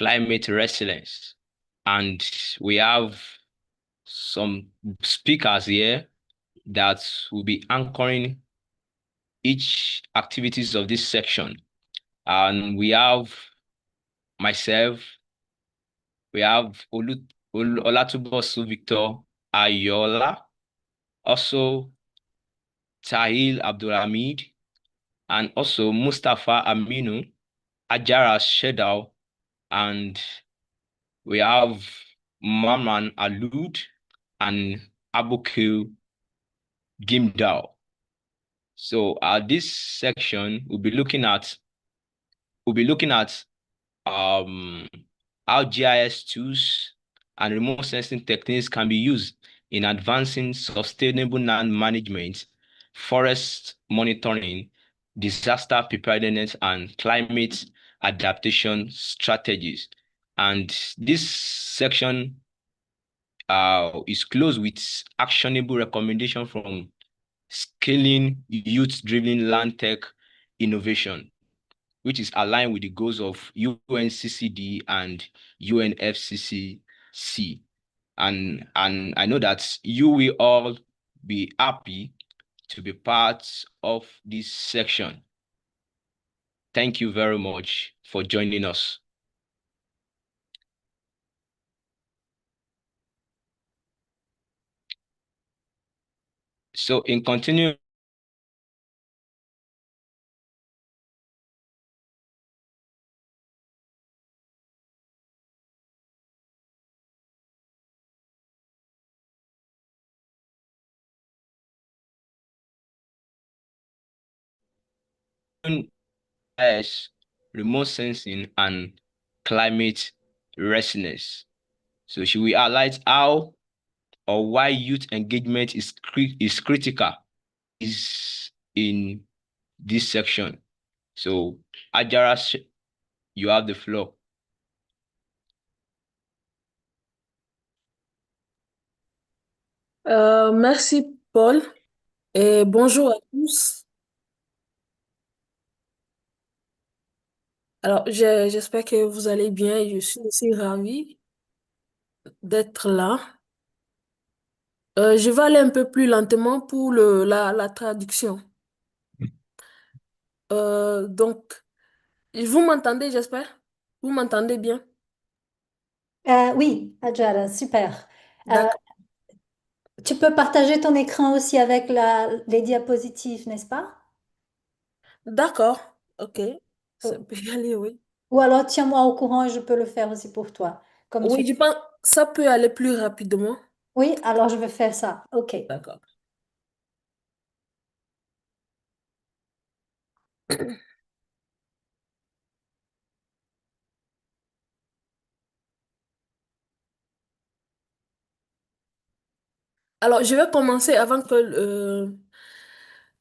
climate resilience. And we have some speakers here that will be anchoring each activities of this section. And we have myself, we have Olatubosu Victor Ayola, also Tahil Abdulhamid, and also Mustafa Aminu, Ajara Shedal, and we have Maman Alud and Abukil Gimdal. So this section we'll be looking at um how GIS tools and remote sensing techniques can be used in advancing sustainable land management, forest monitoring, disaster preparedness, and climate adaptation strategies. And this section is closed with actionable recommendation from scaling youth-driven land tech innovation, which is aligned with the goals of UNCCD and UNFCCC. And I know that you will all be happy to be part of this section. Thank you very much for joining us. So in continuing as remote sensing and climate resilience. So should we highlight how or why youth engagement is critical is in this section. So Ajara, you have the floor. Merci Paul et bonjour à tous. Alors, j'espère que vous allez bien et je suis aussi ravie d'être là. Je vais aller un peu plus lentement pour la traduction. Donc, vous m'entendez, j'espère? Vous m'entendez bien? Oui, Adjara, super. Euh, D'accord. Tu peux partager ton écran aussi avec les diapositives, n'est-ce pas? D'accord. OK. Ça Oh. peut y aller, oui. Ou alors tiens-moi au courant et je peux le faire aussi pour toi. Comme tu... Oui, je pense que ça peut aller plus rapidement. Oui, alors je vais faire ça. OK. D'accord. Alors, je vais commencer avant que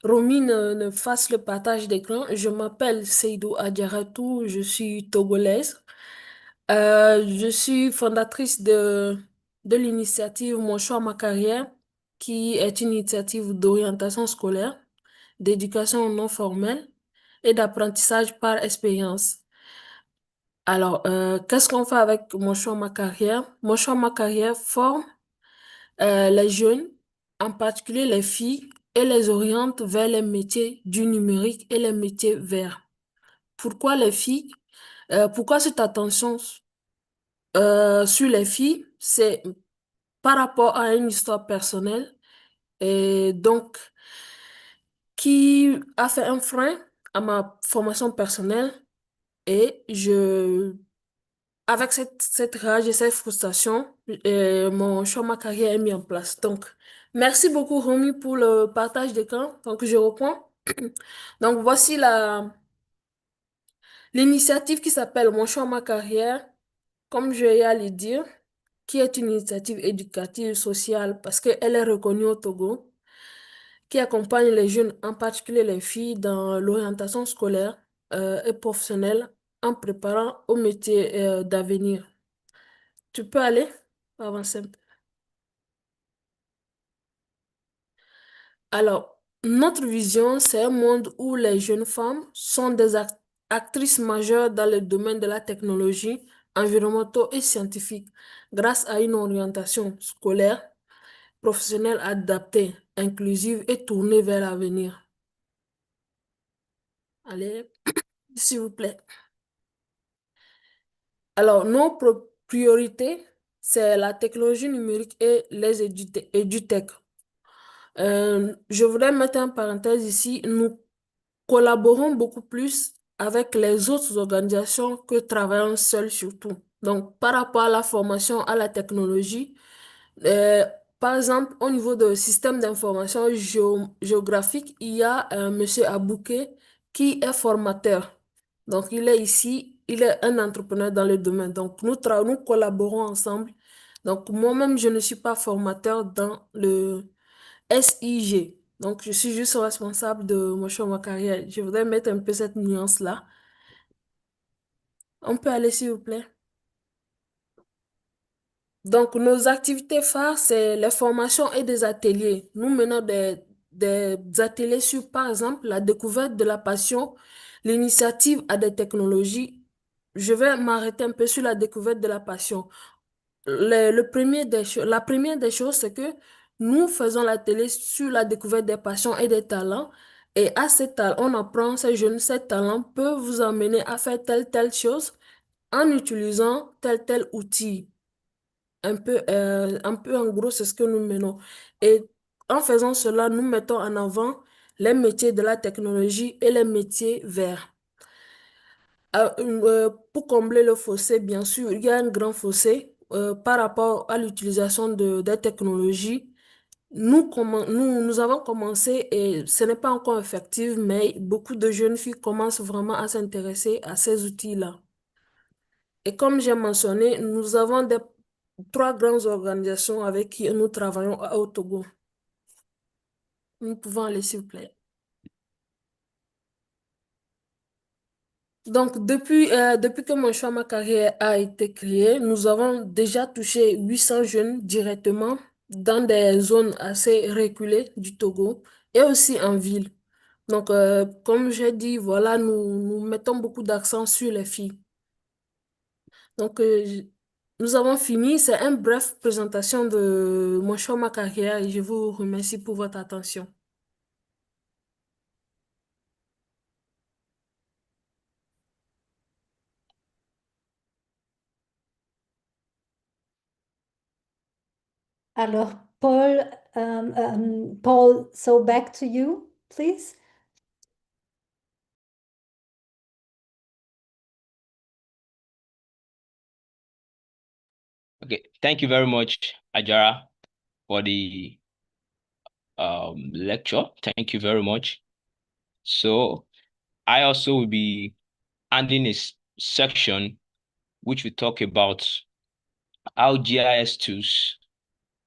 Romy ne fasse le partage d'écran. Je m'appelle Seydou Adjaratou, je suis togolaise. Je suis fondatrice de l'initiative Mon Choix Ma Carrière, qui est une initiative d'orientation scolaire, d'éducation non formelle et d'apprentissage par expérience. Alors, qu'est-ce qu'on fait avec Mon Choix Ma Carrière? Mon Choix Ma Carrière forme les jeunes, en particulier les filles, et les oriente vers les métiers du numérique et les métiers verts. Pourquoi les filles? Pourquoi cette attention sur les filles? C'est par rapport à une histoire personnelle et donc qui a fait un frein à ma formation personnelle et avec cette rage et cette frustration, mon choix, ma carrière est mis en place. Donc, merci beaucoup, Romy, pour le partage d'écran. Donc, je reprends. Donc, voici l'initiative qui s'appelle Mon choix, ma carrière, comme je vais à le dire, qui est une initiative éducative sociale parce qu'elle est reconnue au Togo, qui accompagne les jeunes, en particulier les filles, dans l'orientation scolaire et professionnelle en préparant au métier d'avenir. Tu peux aller avancer un peu. Alors, notre vision, c'est un monde où les jeunes femmes sont des actrices majeures dans le domaine de la technologie, environnementaux et scientifiques grâce à une orientation scolaire, professionnelle adaptée, inclusive et tournée vers l'avenir. Allez, s'il vous plaît. Alors, nos priorités, c'est la technologie numérique et les edutech. Je voudrais mettre en parenthèse ici, nous collaborons beaucoup plus avec les autres organisations que travaillons seuls surtout. Donc, par rapport à la formation à la technologie, euh, par exemple, au niveau de système d'information géographique, il y a Monsieur Abouké qui est formateur. Donc, il est ici, il est un entrepreneur dans le domaine. Donc, nous collaborons ensemble. Donc, moi-même, je ne suis pas formateur dans le SIG. Donc, je suis juste responsable de Mon Choix Ma Carrière. Je voudrais mettre un peu cette nuance-là. On peut aller, s'il vous plaît. Donc, nos activités phares, c'est les formations et des ateliers. Nous menons des ateliers sur, par exemple, la découverte de la passion, l'initiative à des technologies. Je vais m'arrêter un peu sur la découverte de la passion. La première des choses, c'est que nous faisons l'atelier sur la découverte des passions et des talents. Et à ces talents, on apprend ces jeunes, ces talents peuvent vous amener à faire telle chose en utilisant tel outil. Un peu en gros, c'est ce que nous menons. Et en faisant cela, nous mettons en avant les métiers de la technologie et les métiers verts. Pour combler le fossé, bien sûr, il y a un grand fossé par rapport à l'utilisation des technologies. Nous avons commencé et ce n'est pas encore effectif, mais beaucoup de jeunes filles commencent vraiment à s'intéresser à ces outils-là. Et comme j'ai mentionné, nous avons trois grandes organisations avec qui nous travaillons au Togo. Nous pouvons aller, s'il vous plaît. Donc, depuis que Mon Choix Ma Carrière a été créé, nous avons déjà touché 800 jeunes directement dans des zones assez reculées du Togo et aussi en ville. Donc, comme j'ai dit, voilà, nous mettons beaucoup d'accent sur les filles. Donc, nous avons fini. C'est une brève présentation de Mon Choix Ma Carrière et je vous remercie pour votre attention. Alors, Paul, Paul, so back to you, please. Okay, thank you very much, Ajara, for the lecture. Thank you very much. So I also will be adding a section which will talk about how GIS tools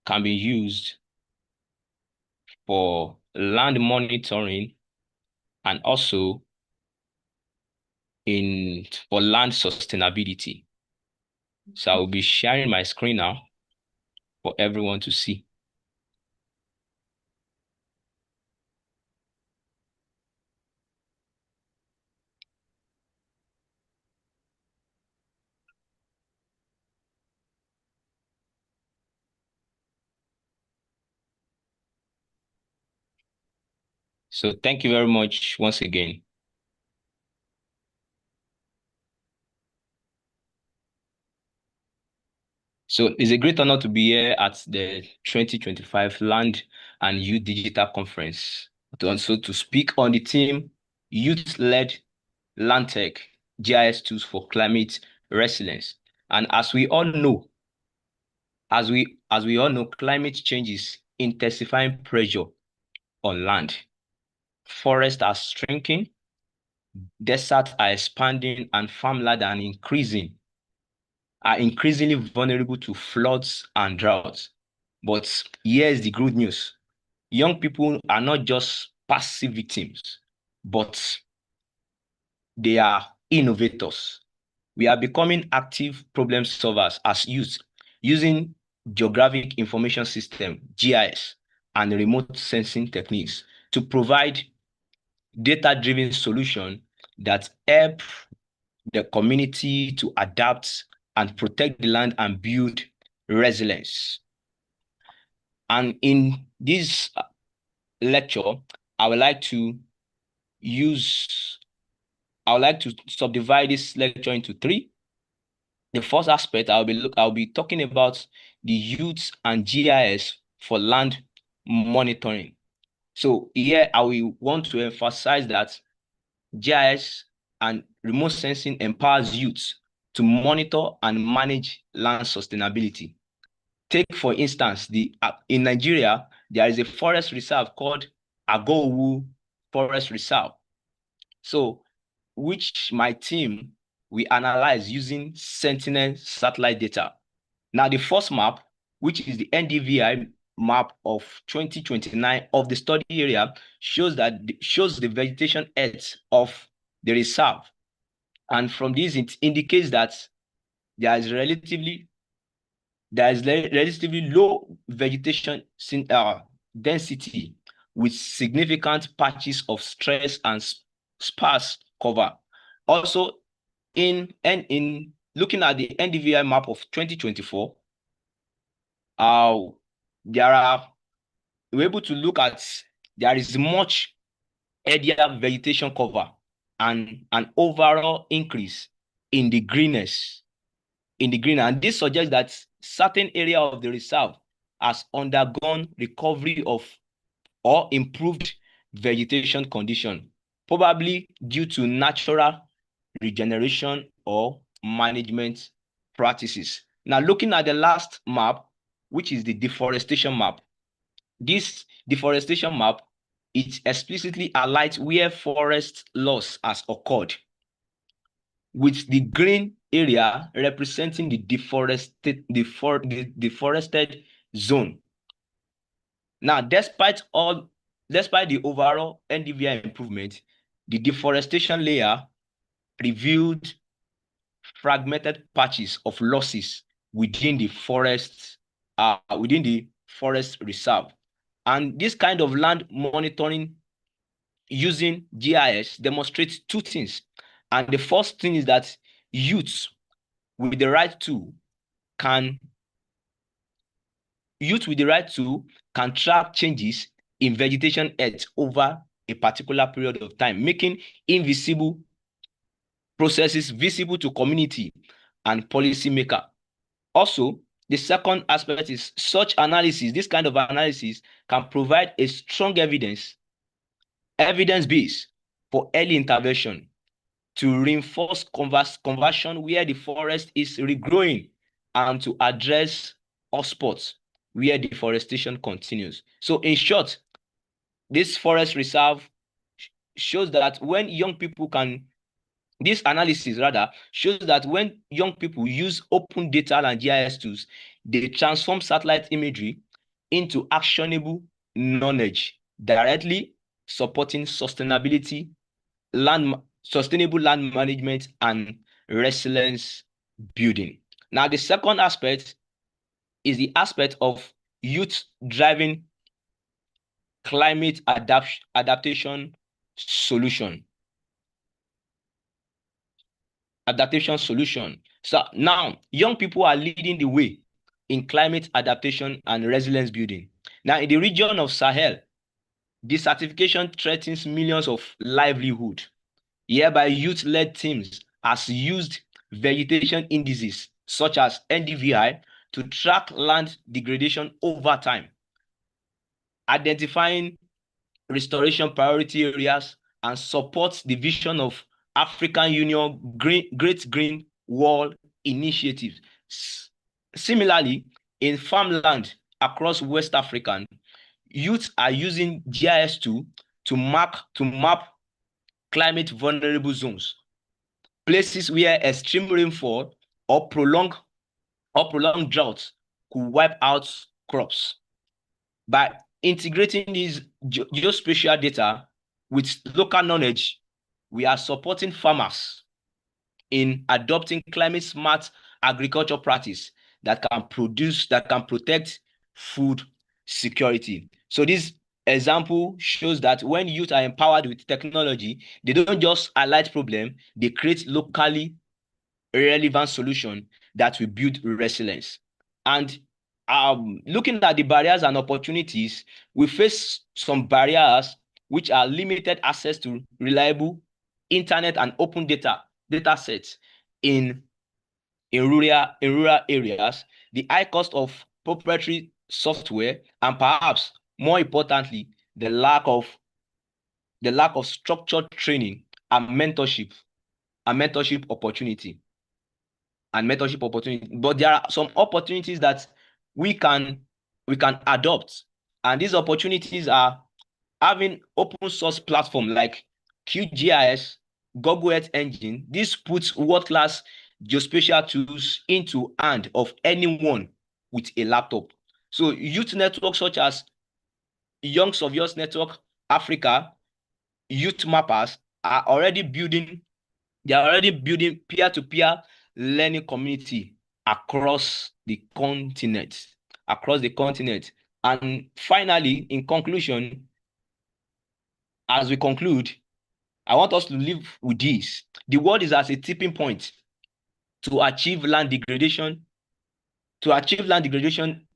can be used for land monitoring and also for land sustainability. So I will be sharing my screen now for everyone to see. So thank you very much once again. So it's a great honor to be here at the 2025 Land and Youth Digital Conference to speak on the theme Youth-Led Land Tech GIS Tools for Climate Resilience. And as we all know, climate change is intensifying pressure on land. Forests are shrinking, deserts are expanding, and farmland are increasingly vulnerable to floods and droughts. But here's the good news. Young people are not just passive victims, but they are innovators. We are becoming active problem solvers as youth using geographic information system, GIS, and remote sensing techniques to provide data-driven solutions that help the community to adapt and protect the land and build resilience. And in this lecture, I would like to subdivide this lecture into three. The first aspect I'll be talking about the youth and GIS for land monitoring. So here I will want to emphasize that GIS and remote sensing empowers youth to monitor and manage land sustainability. Take for instance, in Nigeria, there is a forest reserve called Agowu Forest Reserve. So, which my team we analyze using Sentinel satellite data. Now, the first map, which is the NDVI map of 2029 of the study area, shows the vegetation health of the reserve. And from this, it indicates that there is relatively low vegetation density with significant patches of stress and sparse cover. Also, in looking at the NDVI map of 2024, we're able to look at there is much heavier vegetation cover and an overall increase in the greenness. And this suggests that certain area of the reserve has undergone recovery of or improved vegetation condition, probably due to natural regeneration or management practices. Now, looking at the last map, which is the deforestation map. This deforestation map, it explicitly highlights where forest loss has occurred, with the green area representing the deforested zone. Now, despite the overall NDVI improvement, the deforestation layer revealed fragmented patches of losses within the forest reserve. And this kind of land monitoring using GIS demonstrates two things. And the first thing is that youth with the right tool can track changes in vegetation health over a particular period of time, making invisible processes visible to community and policymaker. Also, the second aspect is such analysis. This kind of analysis can provide a strong evidence base for early intervention to reinforce conversion where the forest is regrowing and to address hotspots where deforestation continues. So in short, this forest reserve shows that when young people this analysis rather shows that when young people use open data and GIS tools, they transform satellite imagery into actionable knowledge, directly supporting sustainable land management and resilience building. Now, the second aspect is the aspect of youth driving climate adaptation solution. So now, young people are leading the way in climate adaptation and resilience building. Now, in the region of Sahel, desertification threatens millions of livelihood. Hereby, youth-led teams has used vegetation indices such as NDVI to track land degradation over time, identifying restoration priority areas, and support the vision of African Union Great Green Wall Initiative. Similarly, in farmland across West Africa, youth are using GIS to map climate vulnerable zones, places where extreme rainfall or prolonged droughts could wipe out crops. By integrating these geospatial data with local knowledge, we are supporting farmers in adopting climate smart agriculture practice that can protect food security. So this example shows that when youth are empowered with technology, they don't just highlight problem, they create locally relevant solution that will build resilience. And looking at the barriers and opportunities, we face some barriers which are limited access to reliable internet and open data sets in rural areas, the high cost of proprietary software, and perhaps more importantly, the lack of structured training and mentorship opportunity But there are some opportunities that we can adopt, and these opportunities are having open source platform like QGIS, Google Earth Engine. This puts world-class geospatial tools into hand of anyone with a laptop. So youth networks such as Young Surveyors Network Africa, Youth Mappers are already building peer-to-peer learning community across the continent. And finally, in conclusion, as we conclude, I want us to live with this. The world is at a tipping point to achieve land degradation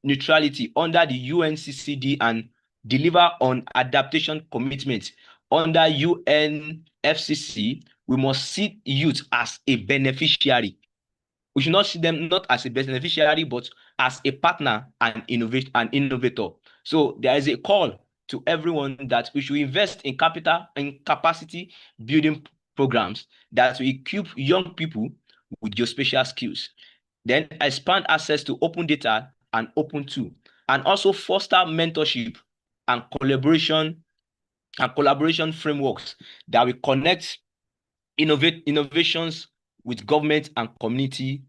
neutrality under the UNCCD and deliver on adaptation commitments under UNFCCC. We must see youth as a beneficiary. We should not see them not as a beneficiary, but as a partner and innovator. So there is a call to everyone that we should invest in capital and capacity building programs that will equip young people with geospatial skills. Then expand access to open data and open tool, and also foster mentorship and collaboration frameworks that will connect innovations with government and community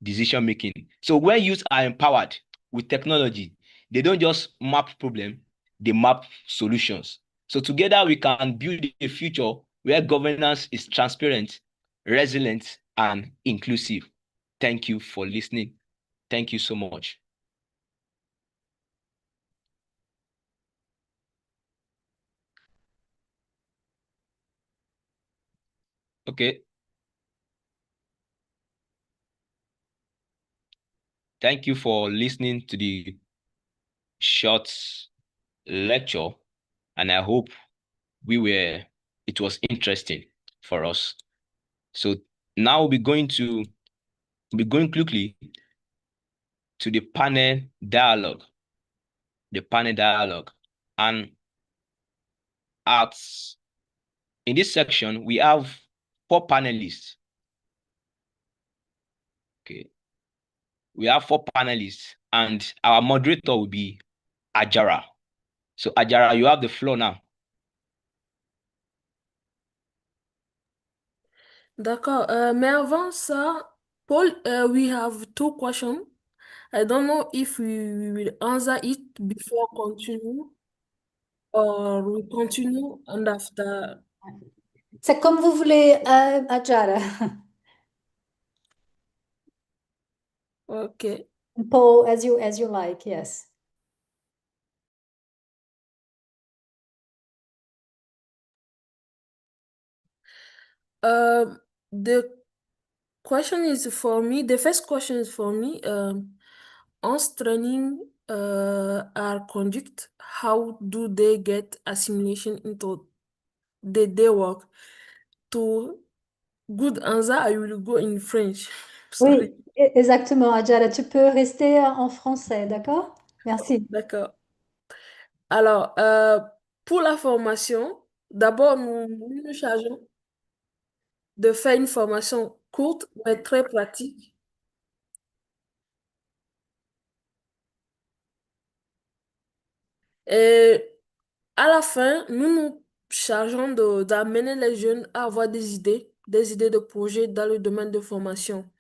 decision making. So when youth are empowered with technology, they don't just map problem, they map solutions. So together we can build a future where governance is transparent, resilient, and inclusive. Thank you for listening. Thank you so much. Okay. Thank you for listening to the short lecture, and I hope it was interesting for us. So now we're going quickly to the panel dialogue. And in this section, we have 4 panelists. Okay. We have 4 panelists, and our moderator will be Ajara. So Ajara, you have the floor now. D'accord. Mais avant ça, Paul, we have 2 questions. I don't know if we will answer it before continue or we continue and after. C'est comme vous voulez, Adjara. Okay. Paul, as you like, yes. The question is for me. The first question is for me. Once training are conducted, how do they get assimilation into the day work? To good answer, I will go in French. Oui, Sorry. exactement, Adjara. Tu peux rester en français, d'accord? Merci. D'accord. Alors, pour la formation, d'abord, nous nous chargeons de faire une formation courte, mais très pratique. Et à la fin, nous nous chargeons d'amener les jeunes à avoir des idées de projets dans le domaine de formation.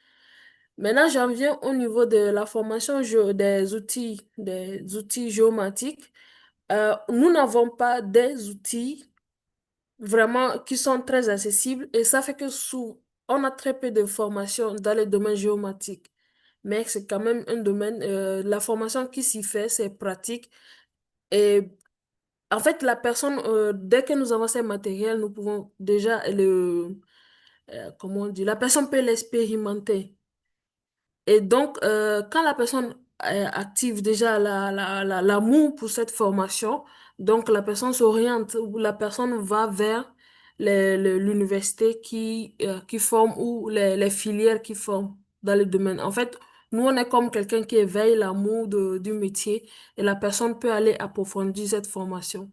Maintenant, j'en viens au niveau de la formation des outils géomatiques. Nous n'avons pas des outils vraiment qui sont très accessibles et ça fait que on a très peu de formation dans le domaine géomatique. Mais c'est quand même un domaine, la formation qui s'y fait, c'est pratique. Et en fait, la personne, dès que nous avons ces matériels, nous pouvons déjà comment on dit, la personne peut l'expérimenter. Et donc, quand la personne active déjà l'amour pour cette formation, donc la personne s'oriente ou la personne va vers l'université qui forme ou les filières qui forment dans le domaine. En fait, nous, on est comme quelqu'un qui éveille l'amour du métier et la personne peut aller approfondir cette formation.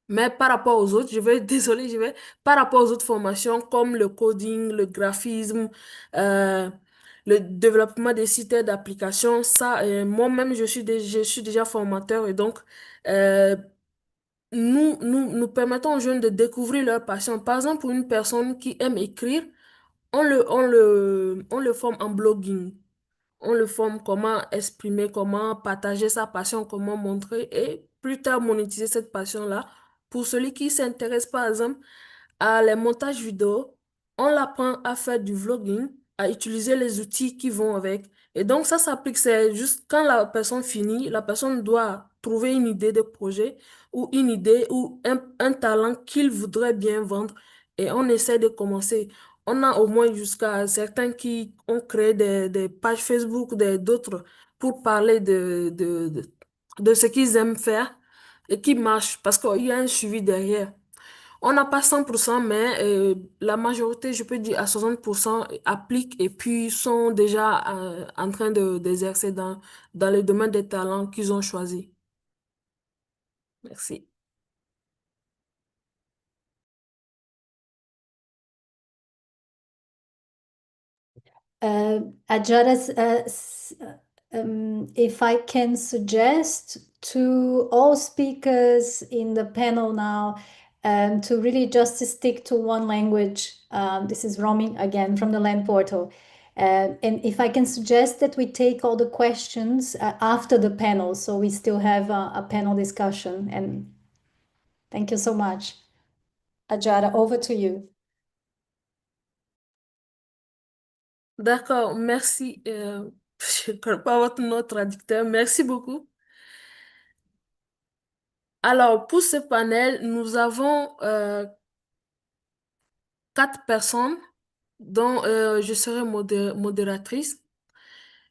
Mais par rapport aux autres, désolé, par rapport aux autres formations comme le coding, le graphisme, euh, le développement des sites d'application, ça, moi-même, je suis déjà formateur et donc, euh, nous permettons aux jeunes de découvrir leur passion. Par exemple, pour une personne qui aime écrire, on le forme en blogging. On le forme comment exprimer, comment partager sa passion, comment montrer et plus tard monétiser cette passion-là. Pour celui qui s'intéresse par exemple à les montages vidéo, on l'apprend à faire du vlogging, à utiliser les outils qui vont avec. Et donc ça s'applique, c'est juste quand la personne finit, la personne doit trouver une idée de projet ou une idée ou un talent qu'il voudrait bien vendre et on essaie de commencer. On a au moins jusqu'à certains qui ont créé des pages Facebook, d'autres, pour parler de ce qu'ils aiment faire et qui marche parce qu'il y a un suivi derrière. On n'a pas 100%, mais la majorité, je peux dire à 60%, appliquent et puis sont déjà en train d'exercer dans le domaine des talents qu'ils ont choisis. Merci. Ajara, if I can suggest to all speakers in the panel now to really just stick to one language. This is roaming again from the land portal. And if I can suggest that we take all the questions after the panel, so we still have a panel discussion. And thank you so much. Ajara, over to you. D'accord, merci. Je ne connais pas votre nom traducteur. Merci beaucoup. Alors, pour ce panel, nous avons 4 personnes dont je serai modératrice.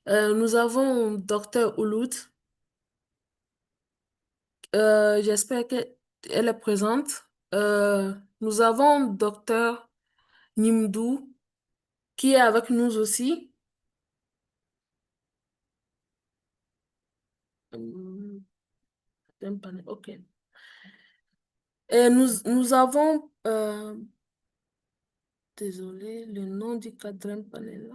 Nous avons Docteur Ouloud. J'espère qu'elle est présente. Nous avons Docteur Nimdou qui est avec nous aussi. Un panel, ok. Et nous avons, désolé, le nom du quatrième panel là.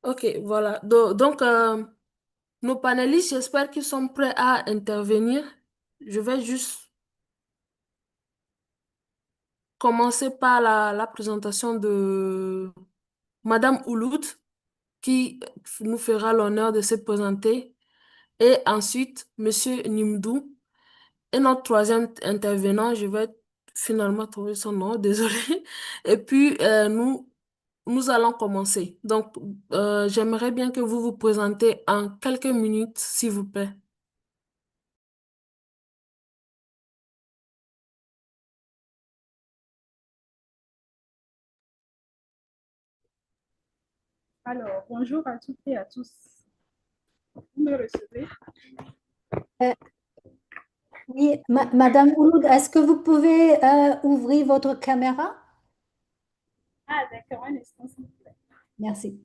Ok, voilà. Donc, nos panélistes, j'espère qu'ils sont prêts à intervenir. Je vais juste commencer par la présentation de Madame Ouloud, qui nous fera l'honneur de se présenter, et ensuite Monsieur Nimdou. Et notre troisième intervenant, je vais finalement trouver son nom, désolé. Et puis, nous allons commencer. Donc, j'aimerais bien que vous vous présentez en quelques minutes, s'il vous plaît. Alors, bonjour à toutes et à tous. Vous me recevez? Oui, Madame Ouloud, est-ce que vous pouvez ouvrir votre caméra? Ah, d'accord, un instant, s'il vous plaît. Merci.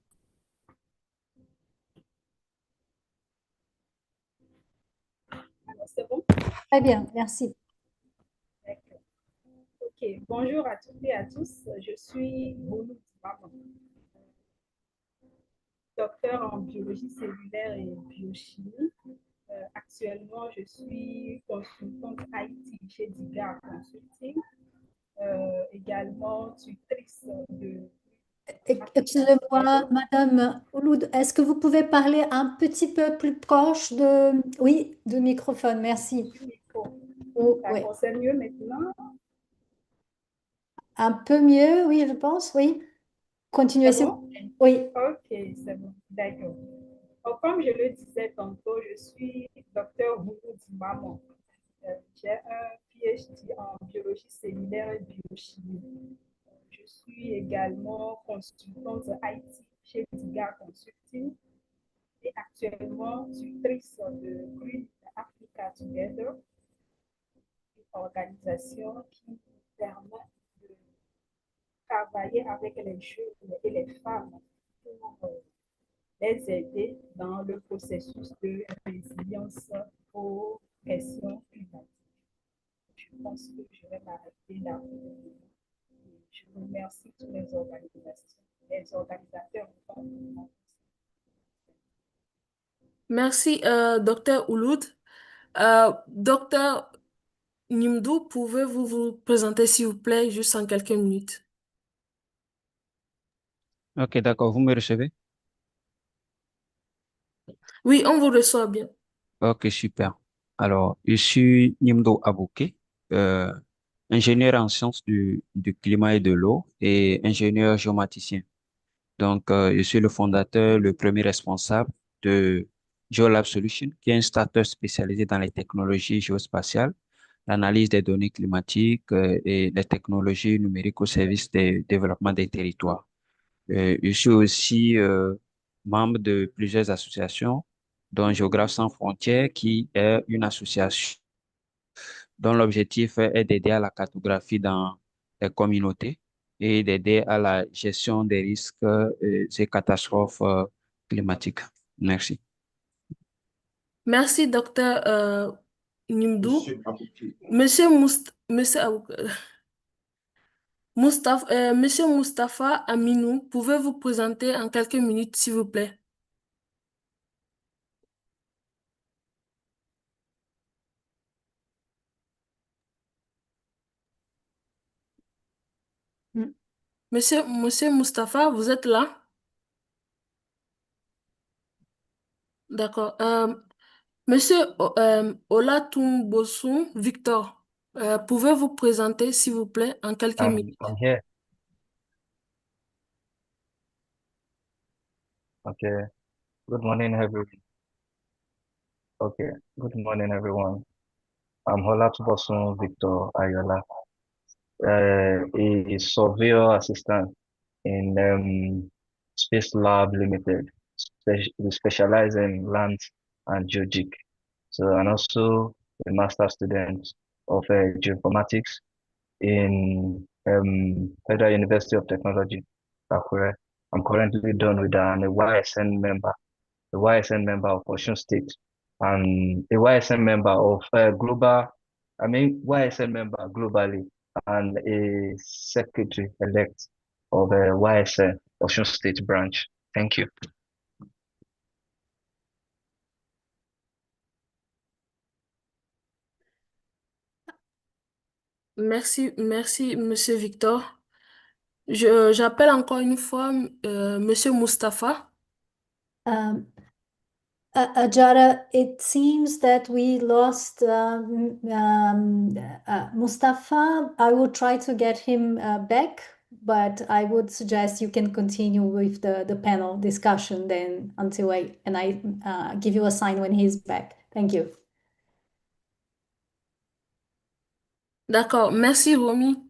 Alors, c'est bon? Très bien, merci. D'accord. OK, bonjour à toutes et à tous. Je suis Mouloud Maman, docteur en biologie cellulaire et biochimie. Actuellement, je suis consultante IT chez Diga Consulting, également tutrice de... Excusez-moi, Madame Ouloud, est-ce que vous pouvez parler un petit peu plus proche oui, du microphone, merci. Du micro. Oui, D'accord, c'est mieux maintenant? un peu mieux, oui, je pense, oui. Continuez, C'est s'il vous bon? plaît. Oui, OK, c'est bon. D'accord. Comme je le disais tantôt, je suis docteur Mouloud Maman. J'ai un PhD en biologie cellulaire et biochimie. Je suis également consultante IT chez Diga Consulting et actuellement tutrice de Green Africa Together, une organisation qui permet de travailler avec les jeunes et les femmes pour les aider dans le processus de résilience aux questions climatiques. Je pense que je vais m'arrêter là. Je remercie tous les organisations, les organisateurs. Merci, docteur Ouloud. Docteur Nimdou, pouvez-vous vous présenter, s'il vous plaît, juste en quelques minutes? Ok, d'accord, vous me recevez? Oui, on vous reçoit bien. Ok, super. Alors, je suis Nimdo Abouké, euh, ingénieur en sciences du climat et de l'eau et ingénieur géomaticien. Donc, je suis le fondateur, le premier responsable de GeoLab Solutions, qui est un startup spécialisé dans les technologies géospatiales, l'analyse des données climatiques, et les technologies numériques au service du développement des territoires. Je suis aussi membre de plusieurs associations, dont Géographes sans frontières, qui est une association dont l'objectif est d'aider à la cartographie dans les communautés et d'aider à la gestion des risques et catastrophes climatiques. Merci. Merci, docteur Nimdou. Monsieur Mustapha Aminou, pouvez-vous présenter en quelques minutes, s'il vous plaît? Mm. Monsieur Mustapha, vous êtes là? D'accord. Monsieur Olatunbosun Victor, pouvez-vous présenter, s'il vous plaît, en quelques minutes? I'm here. Okay. Good morning, everyone. Okay. Good morning, everyone. I'm Olatubosun Victor Ayola, a surveyor assistant in Space Lab Limited. We specialize in land and geologic. So, and also a master student of geoinformatics in Federal University of Technology, Akure. I'm currently done with an YSN member, a YSN member of Osun State, and a YSN member of YSN member globally, and a secretary elect of a YSN Osun State branch. Thank you. Merci, Monsieur Victor. J'appelle encore une fois Monsieur Mustapha. Um, Ajara, it seems that we lost Mustafa. I would try to get him back, but I would suggest you can continue with the panel discussion then until I give you a sign when he's back. Thank you. D'accord, merci Romy.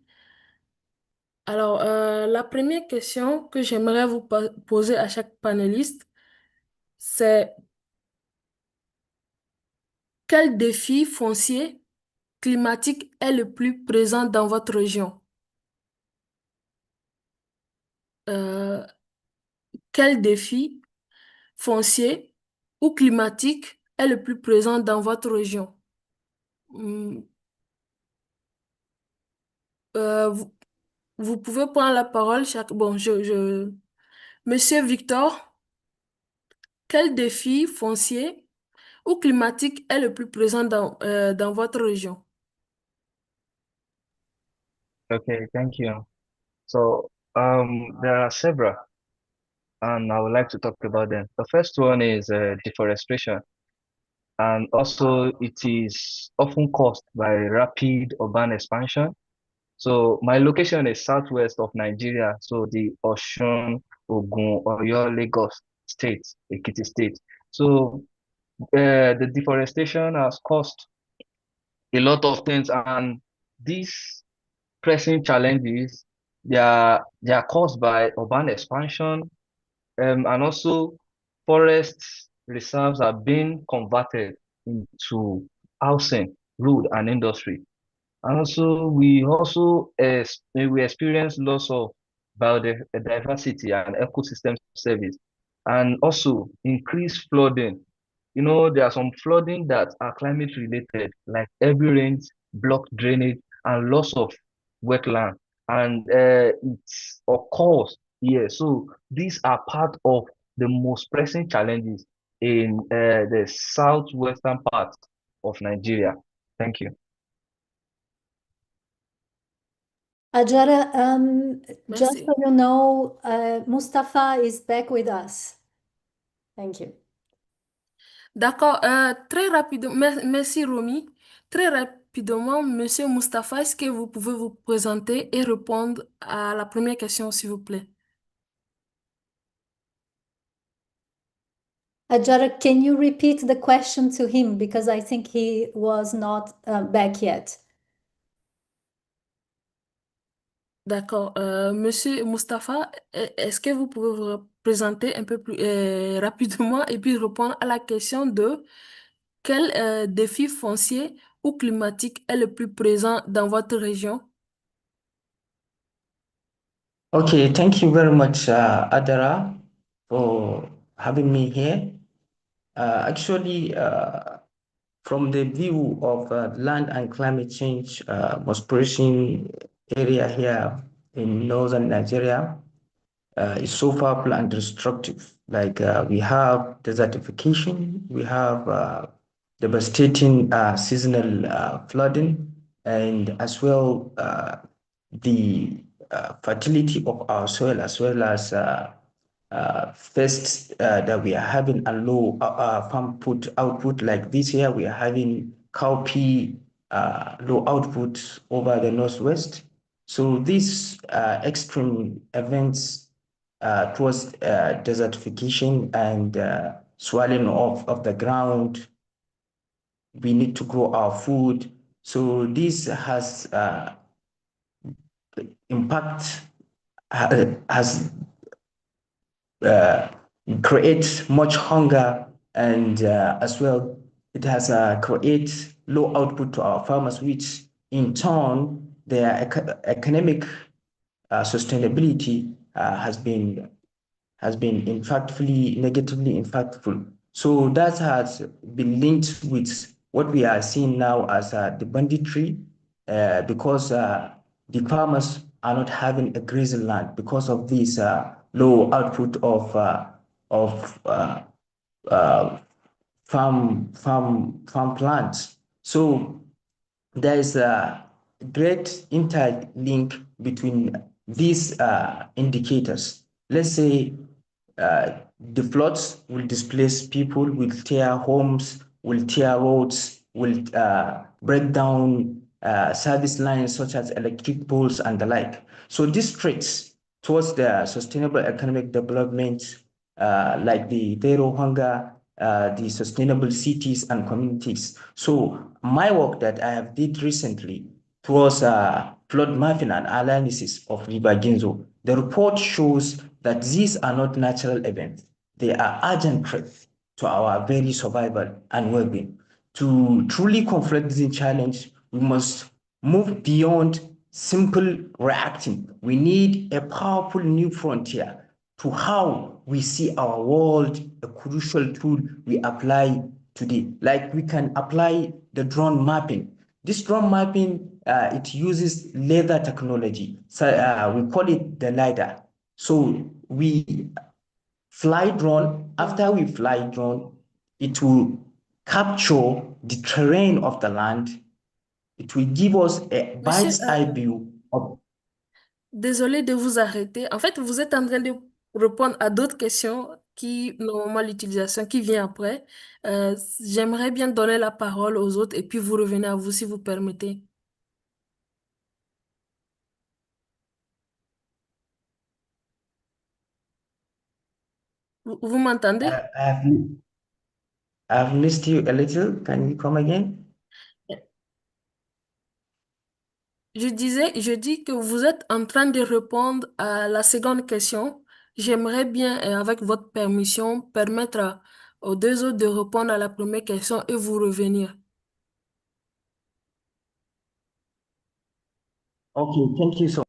Alors, la première question que j'aimerais vous poser à chaque panéliste, c'est quel défi foncier climatique est le plus présent dans votre région? Euh, quel défi foncier ou climatique est le plus présent dans votre région? Hmm, vous, vous pouvez prendre la parole chaque... Bon, Monsieur Victor, quel défi foncier ou climatique est le plus présent dans votre région? Okay, thank you. So, there are several, and I would like to talk about them. The first one is deforestation, and also it is often caused by rapid urban expansion. So my location is southwest of Nigeria, so the Osun, Ogun, Oyo, Lagos state, Ekiti state. So the deforestation has caused a lot of things, and these pressing challenges, they are caused by urban expansion, and also forest reserves are being converted into housing, road, and industry. And also, we experience loss of biodiversity and ecosystem service, and also increased flooding. There are some flooding that are climate related, like heavy rains, blocked drainage, and loss of wetland. And it's occurs here. So these are part of the most pressing challenges in the southwestern part of Nigeria. Thank you. Ajara, just Merci. so you know, Mustafa is back with us. Thank you. D'accord. Très rapidement, merci Romy. Très rapidement, Monsieur Mustapha, est-ce que vous pouvez vous présenter et répondre à la première question, s'il vous plaît? Ajara, can you repeat the question to him because I think he was not back yet. D'accord. Monsieur Mustapha, est-ce que vous pouvez vous présenter un peu plus rapidement et puis répondre à la question de quel défi foncier ou climatique est le plus présent dans votre région? Okay, thank you very much, Adara, for having me here. Actually, from the view of land and climate change, most pressing area here in northern Nigeria is so powerful and destructive. Like we have desertification, we have devastating seasonal flooding, and as well the fertility of our soil, as well as first that we are having a low farm output. Like this year, we are having cowpea low output over the northwest. So these extreme events towards desertification and swelling of the ground, we need to grow our food. So this has impact, has create much hunger, and as well it has create low output to our farmers, which in turn their economic sustainability has been impactfully negatively impactful. So that has been linked with what we are seeing now as the banditry, because the farmers are not having a grazing land because of this low output of farm plants. So there is a great interlink between these indicators. Let's say the floods will displace people, will tear homes, will tear roads, will break down service lines such as electric poles and the like. So these threats towards the sustainable economic development, like the zero hunger, the sustainable cities and communities. So my work that I have did recently towards flood mapping and analysis of River Ginzo, the report shows that these are not natural events. They are urgent threats to our very survival and well-being. To truly confront this challenge, we must move beyond simple reacting. We need a powerful new frontier to how we see our world, a crucial tool we apply today. Like we can apply the drone mapping. This drone mapping, it uses laser technology. So we call it the LiDAR. So we fly drone. After we fly drone, it will capture the terrain of the land. It will give us a Monsieur, bird's eye view of. désolé de vous arrêter. En fait, vous êtes en train de répondre à d'autres questions qui, normalement, l'utilisation qui vient après. J'aimerais bien donner la parole aux autres et puis vous revenez à vous si vous permettez. Vous m'entendez? I've missed you a little. Can you come again? Je dis que vous êtes en train de répondre à la seconde question. J'aimerais bien, avec votre permission, permettre aux deux autres de répondre à la première question et vous revenir. Okay, thank you so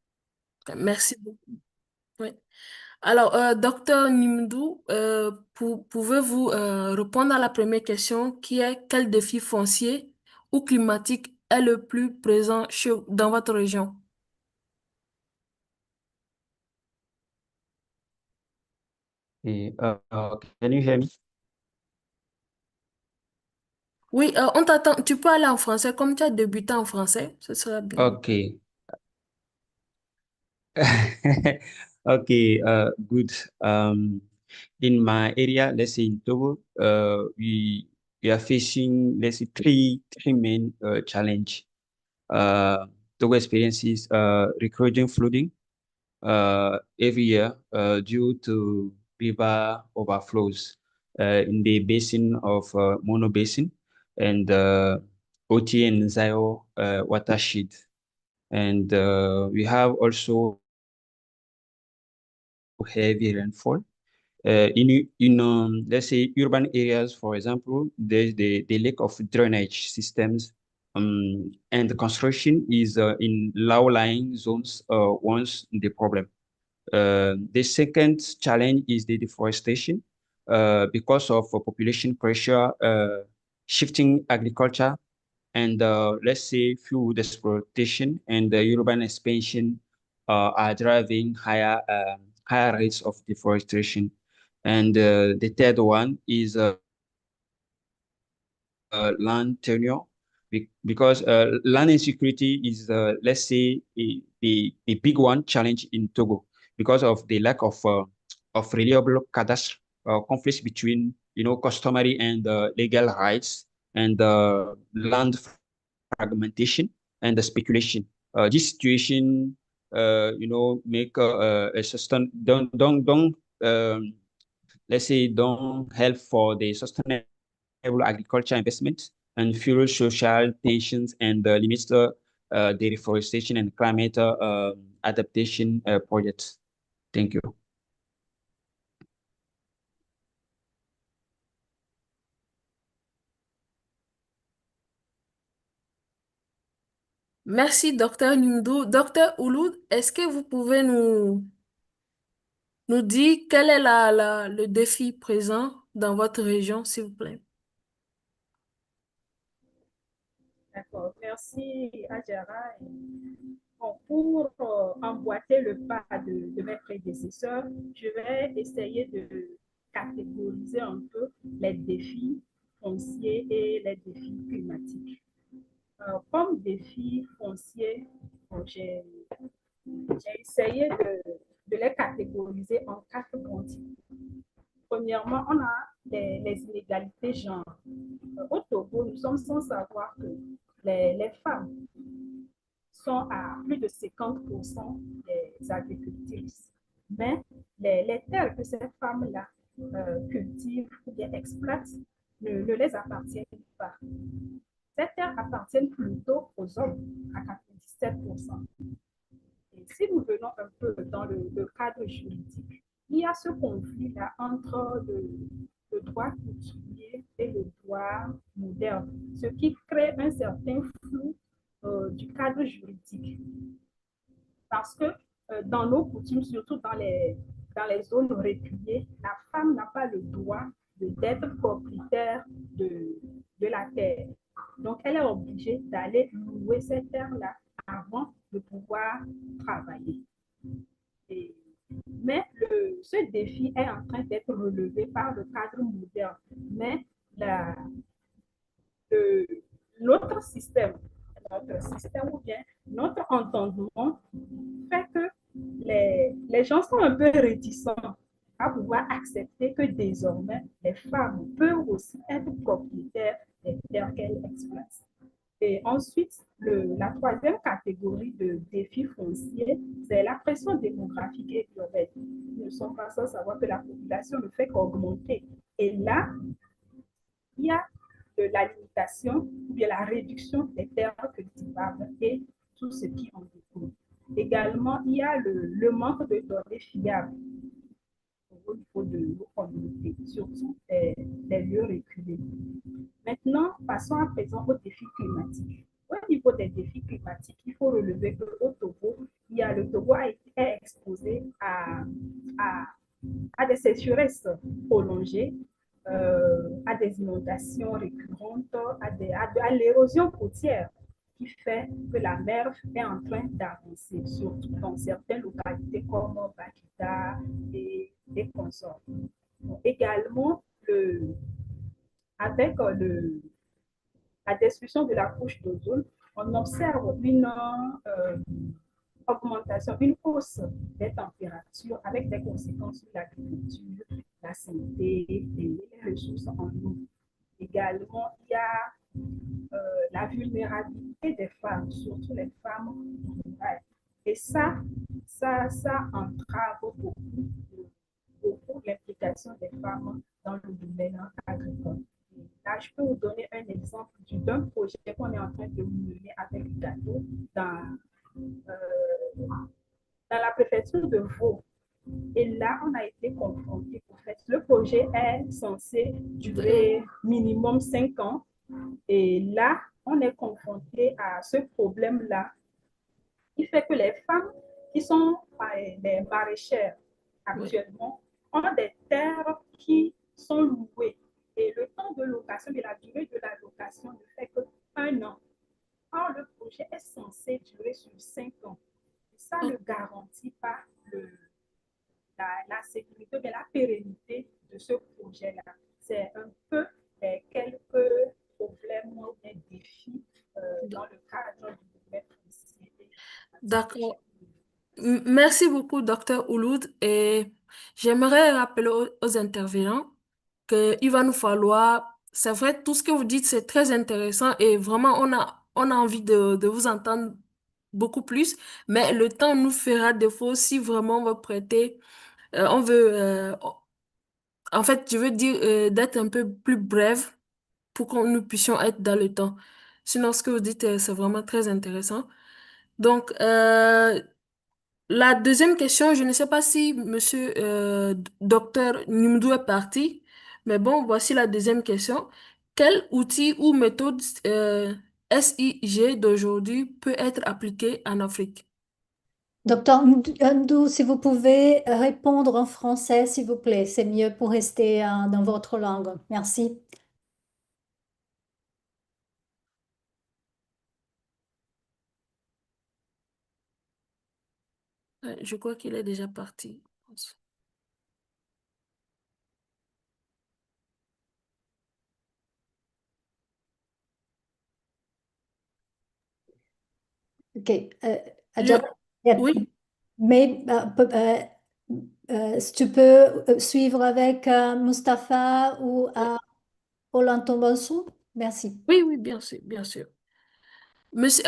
Merci beaucoup. Oui. Alors, docteur Nimdou, pouvez-vous répondre à la première question qui est quel défi foncier ou climatique est le plus présent dans votre région? Et, can you hear me? Oui, on t'attend. Tu peux aller en français comme tu as débuté en français, ce serait bien. Okay. Okay, good. In my area, let's say in Togo, we are facing, let's say, three main challenge. Togo experiences recurring flooding every year due to river overflows in the basin of Mono Basin and Oti and Zayo watershed. And we have also heavy rainfall. Let's say urban areas, for example, there's the lack of drainage systems, and the construction is in low-lying zones once the problem. The second challenge is the deforestation because of population pressure, shifting agriculture, and let's say fuel exploitation and the urban expansion are driving higher rates of deforestation. And the third one is land tenure, because land insecurity is, let's say, a big one challenge in Togo because of the lack of reliable cadastre, conflicts between customary and legal rights, and land fragmentation and the speculation. This situation, make a sustain don't let's say don't help for the sustainable agriculture investment and fuel social tensions, and limits the reforestation and climate adaptation projects. Thank you. Merci, docteur Nimdou. Docteur Ouloud, est-ce que vous pouvez nous dire quel est le défi présent dans votre région, s'il vous plaît? D'accord, merci Adjara. Bon, pour emboîter le pas de mes prédécesseurs, je vais essayer de catégoriser un peu les défis fonciers et les défis climatiques. Comme défis fonciers, bon, j'ai essayé de les catégoriser en quatre grands types. Premièrement, on a les inégalités genre. Au Togo, nous sommes sans savoir que les femmes sont à plus de 50% des agricultrices. Mais les terres que ces femmes-là cultivent ou bien exploitent ne les appartiennent pas. Ces terres appartiennent plutôt aux hommes à 97%. Et si nous venons un peu dans le cadre juridique, il y a ce conflit-là entre le droit coutumier et le droit moderne, ce qui crée un certain flou du cadre juridique. Parce que dans nos coutumes, surtout dans les zones reculées, la femme n'a pas le droit d'être propriétaire de la terre. Donc, elle est obligée d'aller louer cette terre-là avant de pouvoir travailler. Mais ce défi est en train d'être relevé par le cadre moderne. Mais notre système ou bien notre entendement fait que les gens sont un peu réticents à pouvoir accepter que désormais les femmes peuvent aussi être propriétaires des terres qu'elles exploitent. Et ensuite, la troisième catégorie de défis fonciers, c'est la pression démographique et urbaine. Nous ne sommes pas sans savoir que la population ne fait qu'augmenter. Et là, il y a de la limitation ou bien la réduction des terres cultivables et tout ce qui en découle. Également, il y a le manque de données fiables au niveau de nos communautés, surtout des lieux reculés. Maintenant, passons à présent aux défis climatiques. Au niveau des défis climatiques, il faut relever qu'au Togo, le Togo est exposé à des sécheresses prolongées, à des inondations récurrentes, à l'érosion côtière qui fait que la mer est en train d'avancer, surtout dans certaines localités comme Bakita et consorts. Également, avec la destruction de la couche d'ozone, on observe une augmentation, une hausse des températures avec des conséquences sur l'agriculture, la santé et les ressources en eau. Également, il y a la vulnérabilité des femmes, surtout les femmes rurales. Et ça entrave beaucoup l'implication des femmes dans le domaine agricole. Là, je peux vous donner un exemple d'un projet qu'on est en train de mener avec Gâteau dans la préfecture de Vaud. Et là, on a été confronté. En fait, le projet est censé durer minimum 5 ans. Et là, on est confronté à ce problème-là qui fait que les femmes qui sont des maraîchères actuellement ont des terres qui sont louées. Et le temps de location, de la durée de la location ne fait que 1 an. Or, le projet est censé durer sur 5 ans. Et ça ne garantit pas la sécurité, mais la pérennité de ce projet-là. C'est un peu quelques problèmes ou des défis dans le cadre du domaine foncier. D'accord. Merci beaucoup, docteur Ouloud. Et j'aimerais rappeler aux intervenants qu'il va nous falloir, c'est vrai, tout ce que vous dites, c'est très intéressant et vraiment, on a envie de vous entendre beaucoup plus, mais le temps nous fera défaut si vraiment on veut prêter, on veut, en fait, je veux dire d'être un peu plus bref pour que nous puissions être dans le temps. Sinon, ce que vous dites, c'est vraiment très intéressant. Donc, la deuxième question, je ne sais pas si monsieur docteur Nimdou est parti, mais bon, voici la deuxième question. Quel outil ou méthode SIG d'aujourd'hui peut être appliqué en Afrique? Docteur Ndou, si vous pouvez répondre en français, s'il vous plaît, c'est mieux pour rester dans votre langue. Merci. Je crois qu'il est déjà parti. OK. Je- oui, Mais si tu peux suivre avec Mustapha ou Olanto Bansou? Merci. oui, oui, bien sûr, bien sûr. Monsieur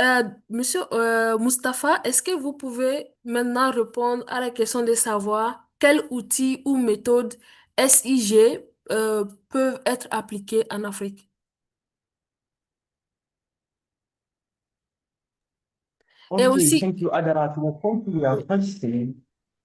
Mustapha, est-ce que vous pouvez maintenant répondre à la question de savoir quels outils ou méthodes SIG peuvent être appliqués en Afrique? Et Okay, aussi, thank you, Adara. To respond to your question,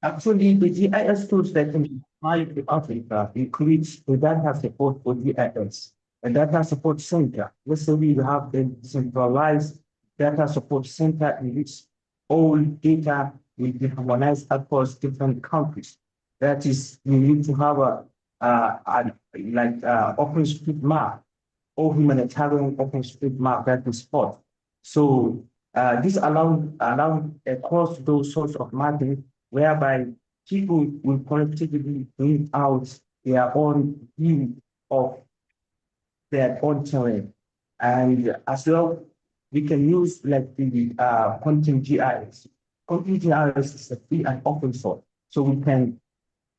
actually, the GIS tools that can be applied to Africa includes the data support for GIS, a data support center. Let's say we have a centralized data support center in which all data will be harmonized across different countries. That is, we need to have OpenStreetMap or humanitarian OpenStreetMap that is spot. So this allow across those sorts of mapping whereby people will collectively bring out their own view of their own terrain. And as well, we can use like the content GIS. Content GIS is a free and open source. So we can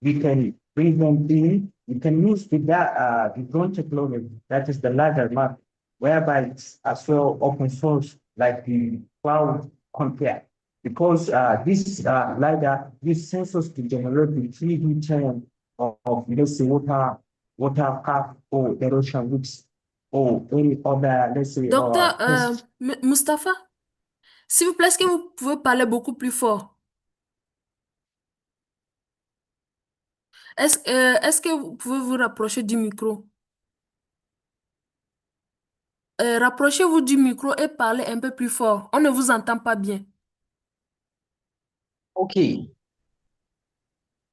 bring them in. We can use the drone technology, that is the LiDAR map, whereby it's as well open source like the cloud compare. Because this LiDAR use sensors to generate the 3D terrain of let's say water path or erosion risks or any other, let's say, docteur test. Mustapha, S'il vous plaît, est-ce que vous pouvez parler beaucoup plus fort? Est-ce que vous pouvez vous rapprocher du micro? Rapprochez-vous du micro et parlez un peu plus fort. On ne vous entend pas bien. Okay.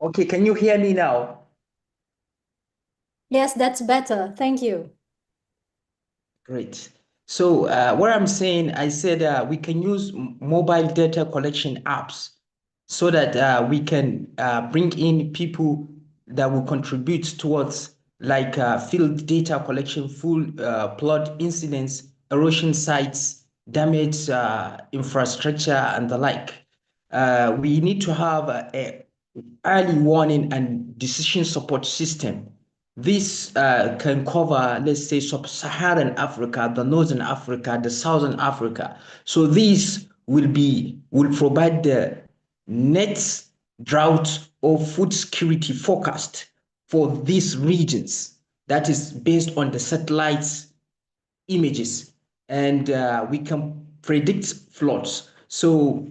Okay, can you hear me now? Yes, that's better. Thank you. Great. So what I'm saying, I said we can use mobile data collection apps so that we can bring in people that will contribute towards like field data collection, full flood incidents, erosion sites, damaged infrastructure, and the like. We need to have a early warning and decision support system. This can cover, let's say, sub-Saharan Africa, the Northern Africa, the Southern Africa. So these will provide the net drought or food security forecast for these regions. That is based on the satellites images, and we can predict floods. So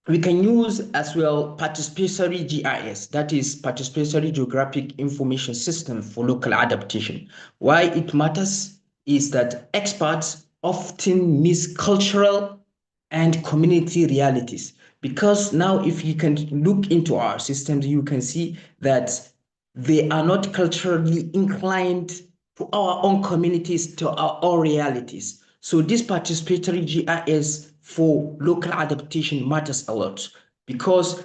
we can use as well participatory GIS, that is participatory geographic information system for local adaptation. Why it matters is that experts often miss cultural and community realities, because now if you can look into our systems, you can see that they are not culturally inclined to our own communities, to our own realities. So this participatory GIS for local adaptation matters a lot, because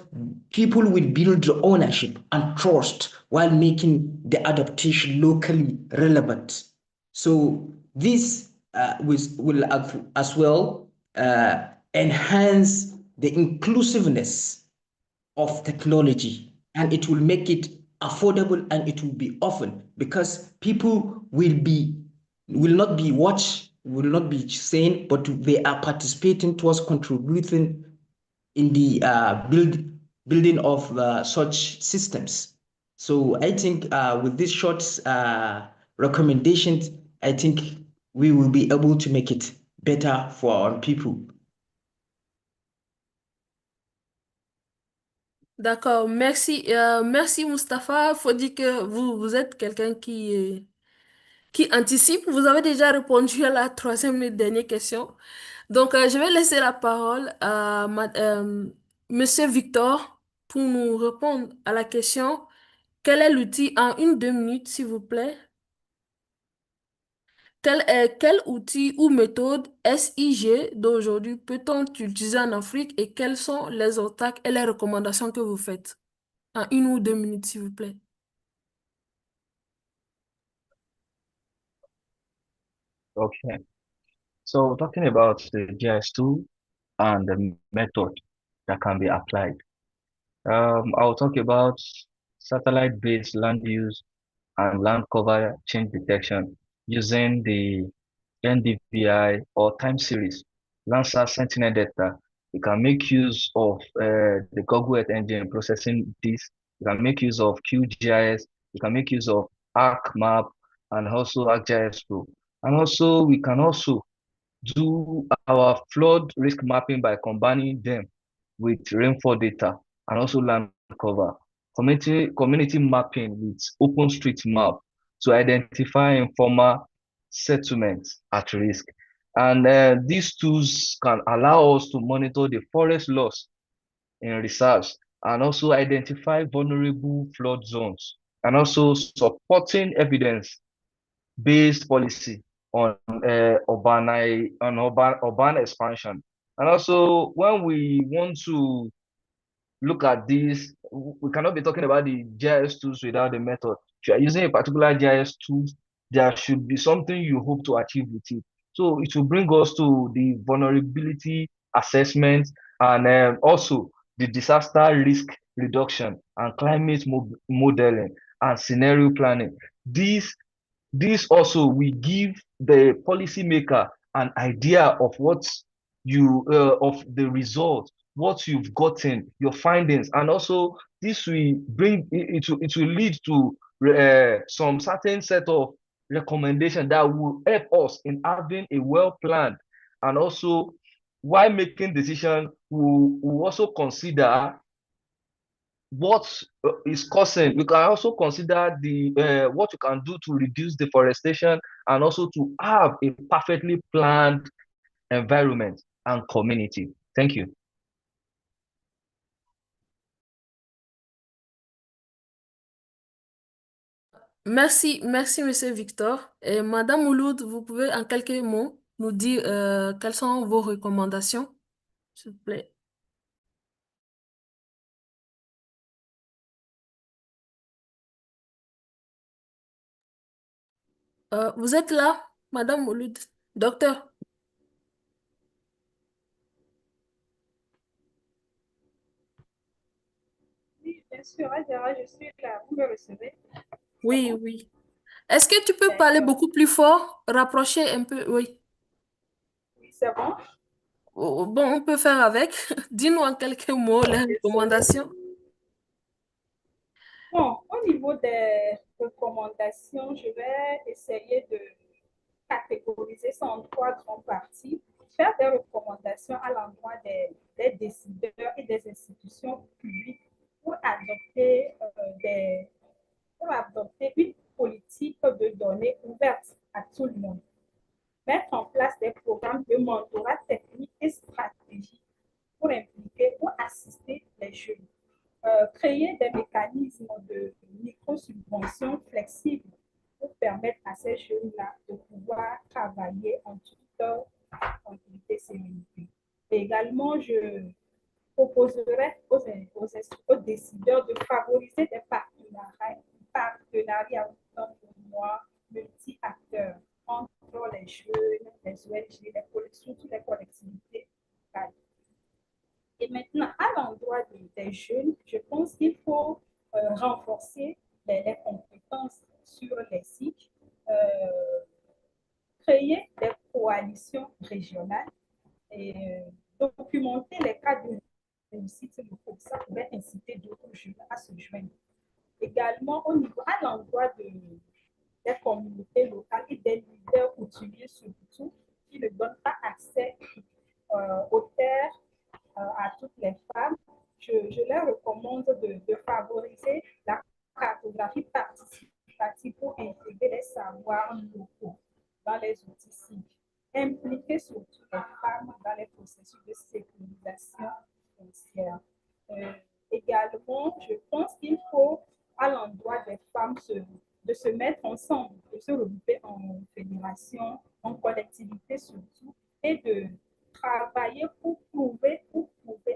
people will build ownership and trust while making the adaptation locally relevant. So this will as well enhance the inclusiveness of technology, and it will make it affordable, and it will be often, because people will not be saying, but they are participating towards contributing in the building of such systems. So I think with these short recommendations, I think we will be able to make it better for our people. D'accord, merci. Merci Mustapha. Faut dire que vous êtes quelqu'un qui anticipe. Vous avez déjà répondu à la troisième et dernière question. Donc, je vais laisser la parole à Monsieur Victor pour nous répondre à la question. Quel est l'outil en 1, 2 minutes, s'il vous plaît? Quel outil ou méthode SIG d'aujourd'hui peut-on utiliser en Afrique et quels sont les obstacles et les recommandations que vous faites? En 1 ou 2 minutes, s'il vous plaît. Okay. So talking about the GIS tool and the method that can be applied. I'll talk about satellite-based land use and land cover change detection using the NDVI or time series Landsat Sentinel data. You can make use of the Google Earth engine processing this. You can make use of QGIS. You can make use of ArcMap and also ArcGIS Pro. And also, we can also do our flood risk mapping by combining them with rainfall data and also land cover. Community mapping with OpenStreetMap to identify informal settlements at risk. And these tools can allow us to monitor the forest loss in reserves and also identify vulnerable flood zones and also supporting evidence-based policy on urban expansion. And also, when we want to look at this, we cannot be talking about the GIS tools without the method. If you are using a particular GIS tool, there should be something you hope to achieve with it. So it will bring us to the vulnerability assessment and also the disaster risk reduction and climate modeling and scenario planning. This also will give the policymaker an idea of what of the result, what you've gotten, your findings, and also this will bring it will lead to some certain set of recommendation that will help us in having a well planned and also while making decision, we also consider what is causing. We can also consider the what you can do to reduce deforestation and also to have a perfectly planned environment and community. Thank you. Merci, merci, Monsieur Victor. Et Madame Mouloud, vous pouvez en quelques mots nous dire quelles sont vos recommandations, s'il vous plaît. Vous êtes là, Madame Mouloud? Docteur? Oui, bien sûr, Adjara, je suis là. Vous me recevez? Oui, oui. Est-ce que tu peux parler D'accord. beaucoup plus fort, rapprocher un peu? Oui. Oui, c'est bon. Bon, on peut faire avec. Dis-nous en quelques mots les Désolée. recommandations. Bon, au niveau des recommandations, je vais essayer de catégoriser ça en trois grandes parties. Faire des recommandations à l'endroit des décideurs et des institutions publiques pour adopter, pour adopter une politique de données ouverte à tout le monde. Mettre en place des programmes de mentorat technique et stratégique pour impliquer, pour assister les jeunes. Créer des mécanismes de micro-subventions flexibles pour permettre à ces jeunes-là de pouvoir travailler en toute tranquillité et sérénité. Également, je proposerai aux décideurs de favoriser des partenariats multi-acteurs entre les jeunes, les ONG, surtout les collectivités locales. Et maintenant, à l'endroit des jeunes, je pense qu'il faut renforcer les compétences sur les sites, créer des coalitions régionales et documenter les cas de réussite locaux. Ça pourrait inciter d'autres jeunes à se joindre. Également, à l'endroit des communautés locales et des leaders coutumiers surtout, qui ne donnent pas accès aux terres à toutes les femmes, je leur recommande de favoriser la cartographie participative pour intégrer les savoirs locaux dans les outils cibles. Impliquer surtout les femmes dans les processus de sécurisation foncière. Également, je pense qu'il faut, à l'endroit des femmes, de se mettre ensemble, de se regrouper en fédération, en collectivité surtout, et de travailler pour prouver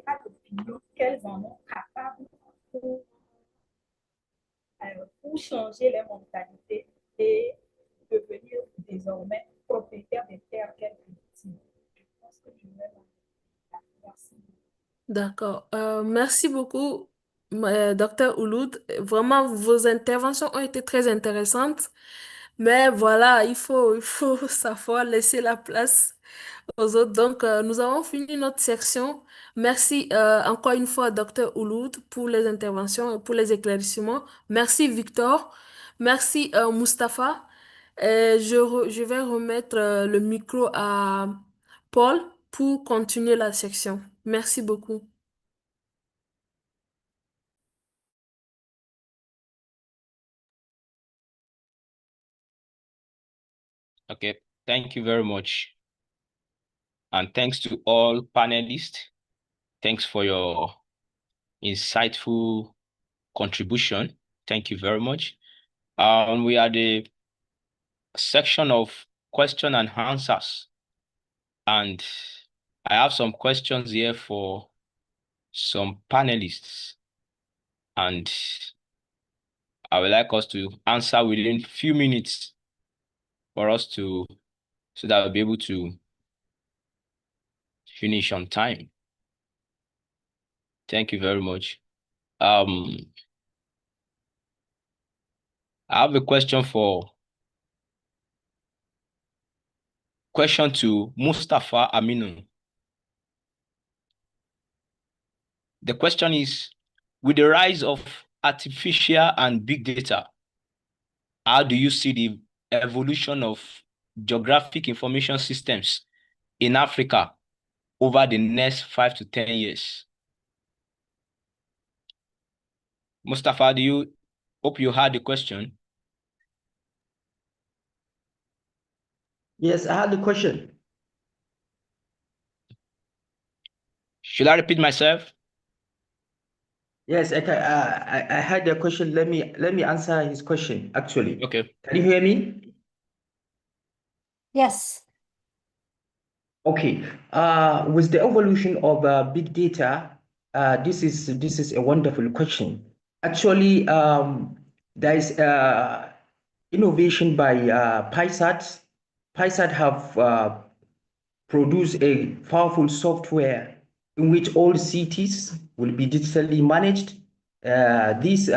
à l'opinion qu'elles en ont capables pour changer les mentalités et devenir désormais propriétaires des terres qu'elles cultivent. Je pense que je vais merci. D'accord. Merci beaucoup, Docteur Ouloud. Vraiment, vos interventions ont été très intéressantes. Mais voilà, il faut savoir laisser la place aux autres. Donc, nous avons fini notre section. Merci encore une fois, Docteur Ouloud, pour les interventions et pour les éclaircissements. Merci, Victor. Merci, Mustapha. Je vais remettre le micro à Paul pour continuer la section. Merci beaucoup. Okay, thank you very much. And thanks to all panelists. Thanks for your insightful contribution. Thank you very much. We are the section of question and answers. And I have some questions here for some panelists. And I would like us to answer within a few minutes for us so that we'll be able to finish on time. Thank you very much. I have a question to Mustafa Aminu. The question is, with the rise of artificial and big data, how do you see the evolution of geographic information systems in Africa over the next 5 to 10 years? Mustafa, hope you heard the question? Yes, I had the question. Should I repeat myself? Yes, I had the question. Let me answer his question, actually. Okay. Can you hear me? Yes. Okay. With the evolution of big data, this is a wonderful question. Actually, there is innovation by PySat. PySat have produced a powerful software in which all cities will be digitally managed. These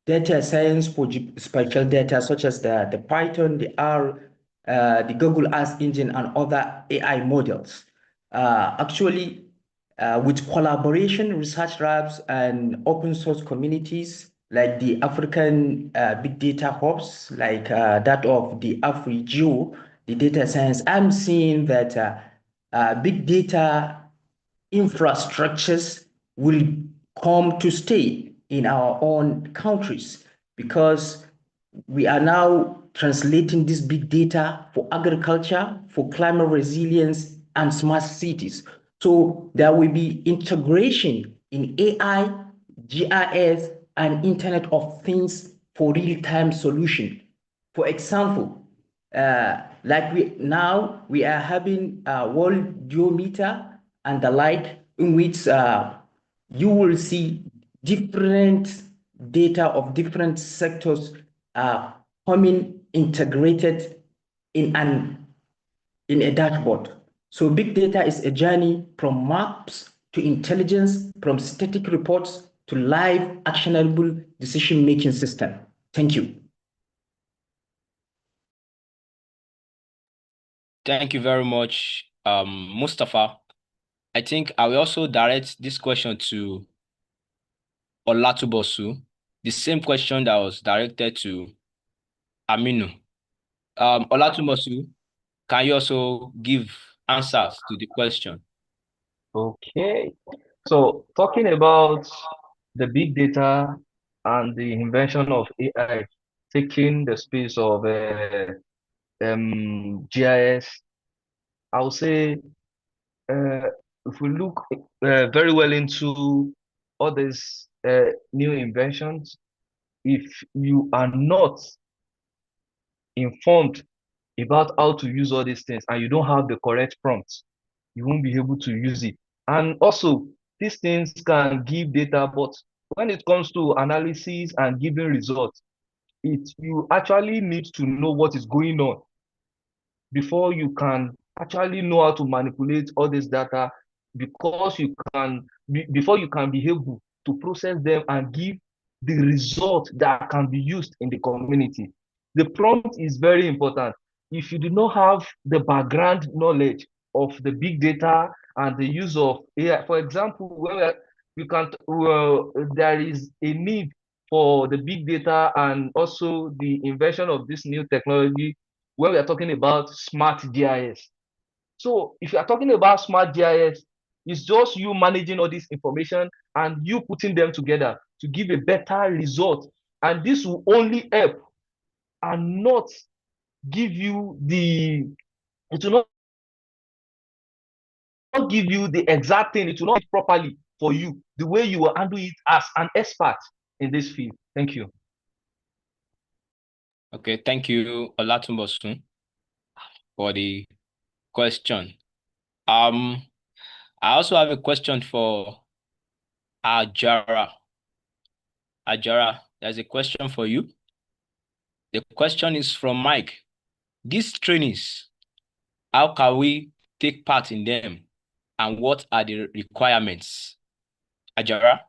data science for spatial data, such as the Python, the R, the Google Earth Engine, and other AI models. Actually, with collaboration, research labs, and open source communities like the African big data hubs, like that of the AfriGeo, the data science, I'm seeing that big data infrastructures will come to stay in our own countries because we are now translating this big data for agriculture, for climate resilience, and smart cities. So there will be integration in AI, GIS, and Internet of Things for real-time solution. For example, like we are having a world geometer and the like, in which you will see different data of different sectors coming integrated in a dashboard. So big data is a journey from maps to intelligence, from static reports to live actionable decision-making system. Thank you. Thank you very much, Mustafa. I think I will also direct this question to Olatubosu, the same question that was directed to Aminu. Olatubosu, can you also give answers to the question? Okay. So talking about the big data and the invention of AI taking the space of GIS, I would say if we look very well into all these new inventions, if you are not informed about how to use all these things and you don't have the correct prompts, you won't be able to use it. And also, these things can give data, but when it comes to analysis and giving results, you actually need to know what is going on before you can actually know how to manipulate all this data, because before you can be able to process them and give the result that can be used in the community. The prompt is very important. If you do not have the background knowledge of the big data and the use of AI, for example, there is a need for the big data and also the invention of this new technology when we are talking about smart GIS. So if you are talking about smart GIS, it's just you managing all this information and you putting them together to give a better result. And this will only help and not give you it will not give you the exact thing. It will not be properly for you, the way you will handle it as an expert in this field. Thank you. Okay, thank you, Olatunbosun, for the question. I also have a question for Ajara. Ajara, there's a question for you. The question is from Mike. These trainings, how can we take part in them, and what are the requirements? Ajara?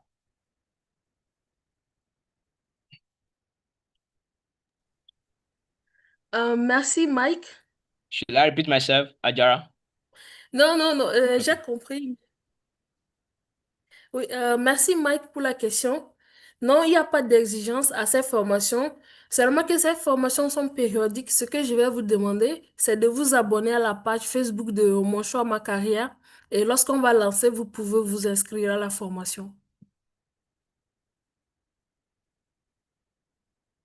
Merci, Mike. Should I repeat myself, Ajara? Non, non, non, j'ai Okay. compris. Oui, merci, Mike, pour la question. Non, il n'y a pas d'exigence à ces formations, seulement que ces formations sont périodiques. Ce que je vais vous demander, c'est de vous abonner à la page Facebook de Mon Choix Ma Carrière. Et lorsqu'on va lancer, vous pouvez vous inscrire à la formation.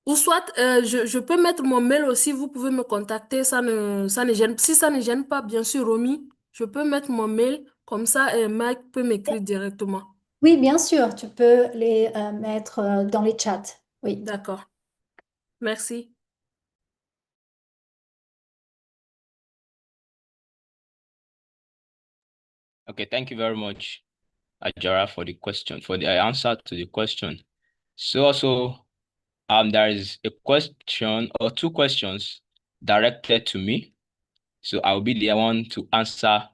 Ou soit, je peux mettre mon mail aussi, vous pouvez me contacter, ça ne gêne. Si ça ne gêne pas, bien sûr, Romy, je peux mettre mon mail, comme ça, Mike peut m'écrire directement. Oui, bien sûr, tu peux les mettre dans les chats. Oui. D'accord. Merci. Okay, thank you very much, Ajara, for the question, for the answer to the question. So also, there is a question or two questions directed to me. So I'll be the one to answer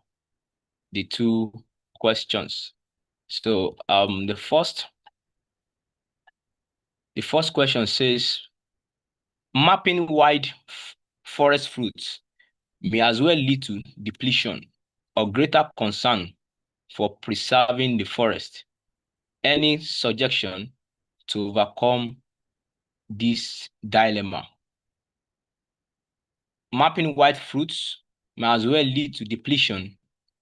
the two questions. So the first question says, mapping wide forest fruits may as well lead to depletion or greater concern for preserving the forest. Any suggestion to overcome this dilemma? Mapping wide fruits may as well lead to depletion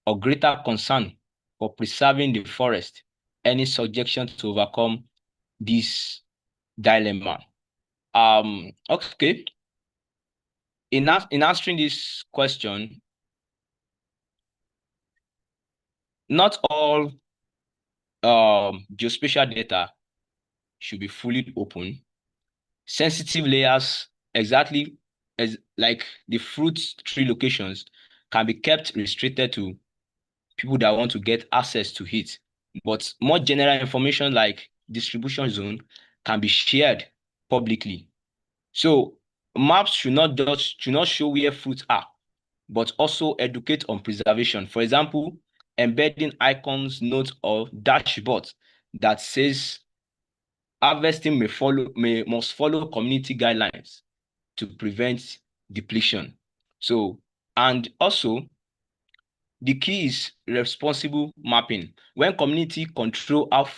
or greater concern for preserving the forest. Any suggestion to overcome this dilemma? Okay. In answering this question, not all geospatial data should be fully open. Sensitive layers, exactly as like the fruit tree locations, can be kept restricted to people that want to get access to it. But more general information like distribution zone can be shared publicly. So maps should not show where fruits are, but also educate on preservation. For example, embedding icons, notes, or dashboards that says harvesting must follow community guidelines to prevent depletion. So, and also the key is responsible mapping. When community control how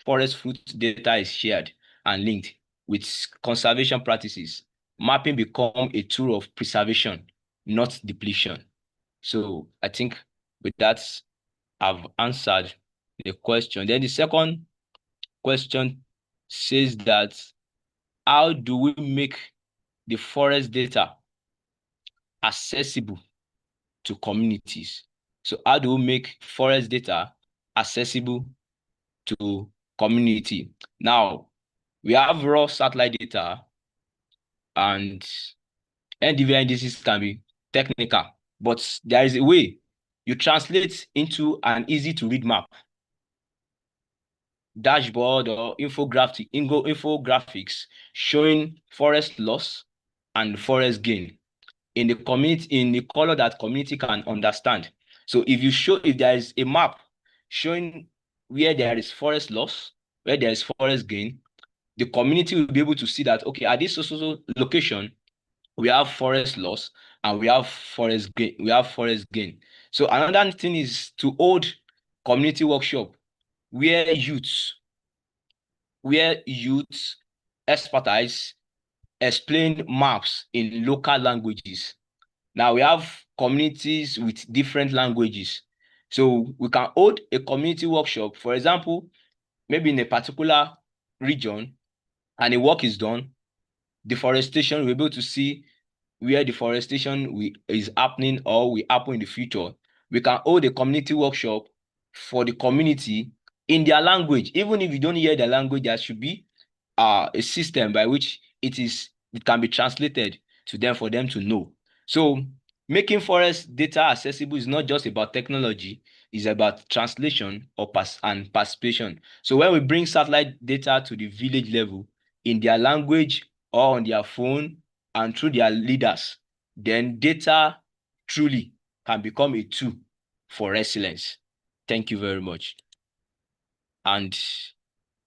forest fruit data is shared and linked with conservation practices, mapping become a tool of preservation, not depletion. So I think with that, I've answered the question. Then the second question says that how do we make the forest data accessible to communities? So how do we make forest data accessible to community? Now, we have raw satellite data and NDVI indices can be technical, but there is a way you translate into an easy to read map, dashboard or infographics showing forest loss and forest gain in the community, in the color that community can understand. So if there is a map showing where there is forest loss, where there is forest gain, the community will be able to see that, okay, at this social location, we have forest loss and we have forest gain. So another thing is to hold community workshop where youth expertise explain maps in local languages. Now we have communities with different languages. So we can hold a community workshop, for example, maybe in a particular region, and a work is done, deforestation, we're able to see where deforestation is happening or will happen in the future. We can hold a community workshop for the community in their language. Even if you don't hear their language, there should be a system by which it can be translated to them for them to know. So making forest data accessible is not just about technology, it's about translation and participation. So when we bring satellite data to the village level in their language or on their phone and through their leaders, then data truly can become a tool for resilience. Thank you very much. And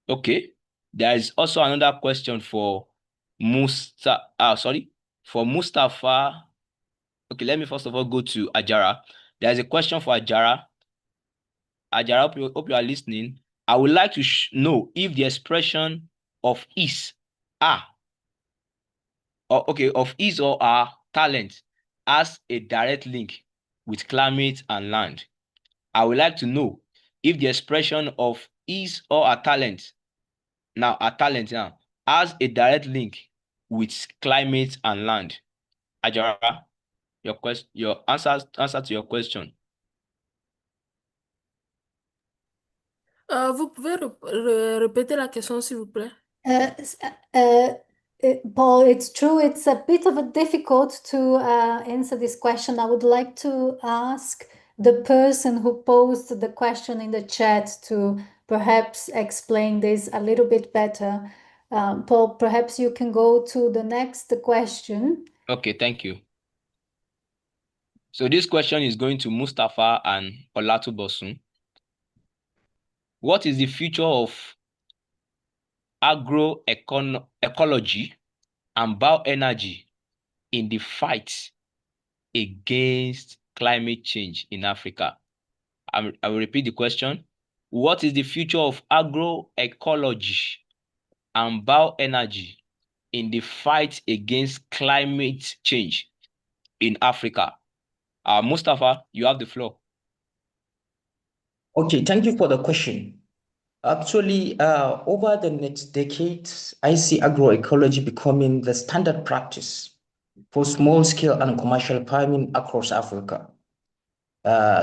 okay, there is also another question for Mustafa. Okay, let me first of all go to Ajara. There's a question for Ajara. Ajara, hope you are listening. I would like to know if the expression of his are or okay of his or her talent has a direct link with climate and land. I would like to know if the expression of his or her talent now has a direct link with climate and land. Ajara, your answer to your question. Vous pouvez répéter la question, s'il vous plaît? Paul, it's true, it's a bit of a difficult to answer this question. I would like to ask the person who posed the question in the chat to perhaps explain this a little bit better. Paul, perhaps you can go to the next question. Okay, thank you. So this question is going to Mustafa and Olatubosun. What is the future of agroecology and bioenergy in the fight against climate change in Africa? I will repeat the question. What is the future of agroecology and bioenergy in the fight against climate change in Africa? Mustafa, you have the floor. Okay, thank you for the question. Actually, over the next decades, I see agroecology becoming the standard practice for small-scale and commercial farming across Africa,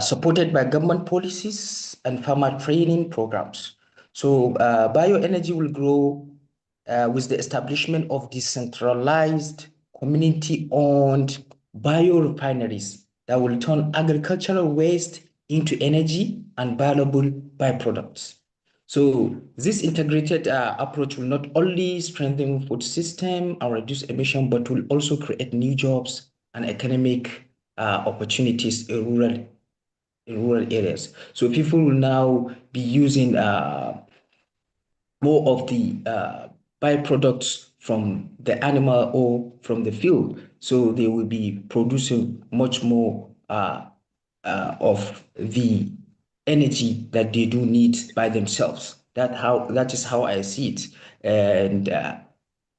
supported by government policies and farmer training programs. So bioenergy will grow with the establishment of decentralized, community-owned biorefineries that will turn agricultural waste into energy and valuable byproducts. So this integrated approach will not only strengthen food system and reduce emission, but will also create new jobs and economic opportunities in rural areas. So people will now be using more of the byproducts from the animal or from the field. So they will be producing much more of the energy that they do need by themselves. That is how I see it. And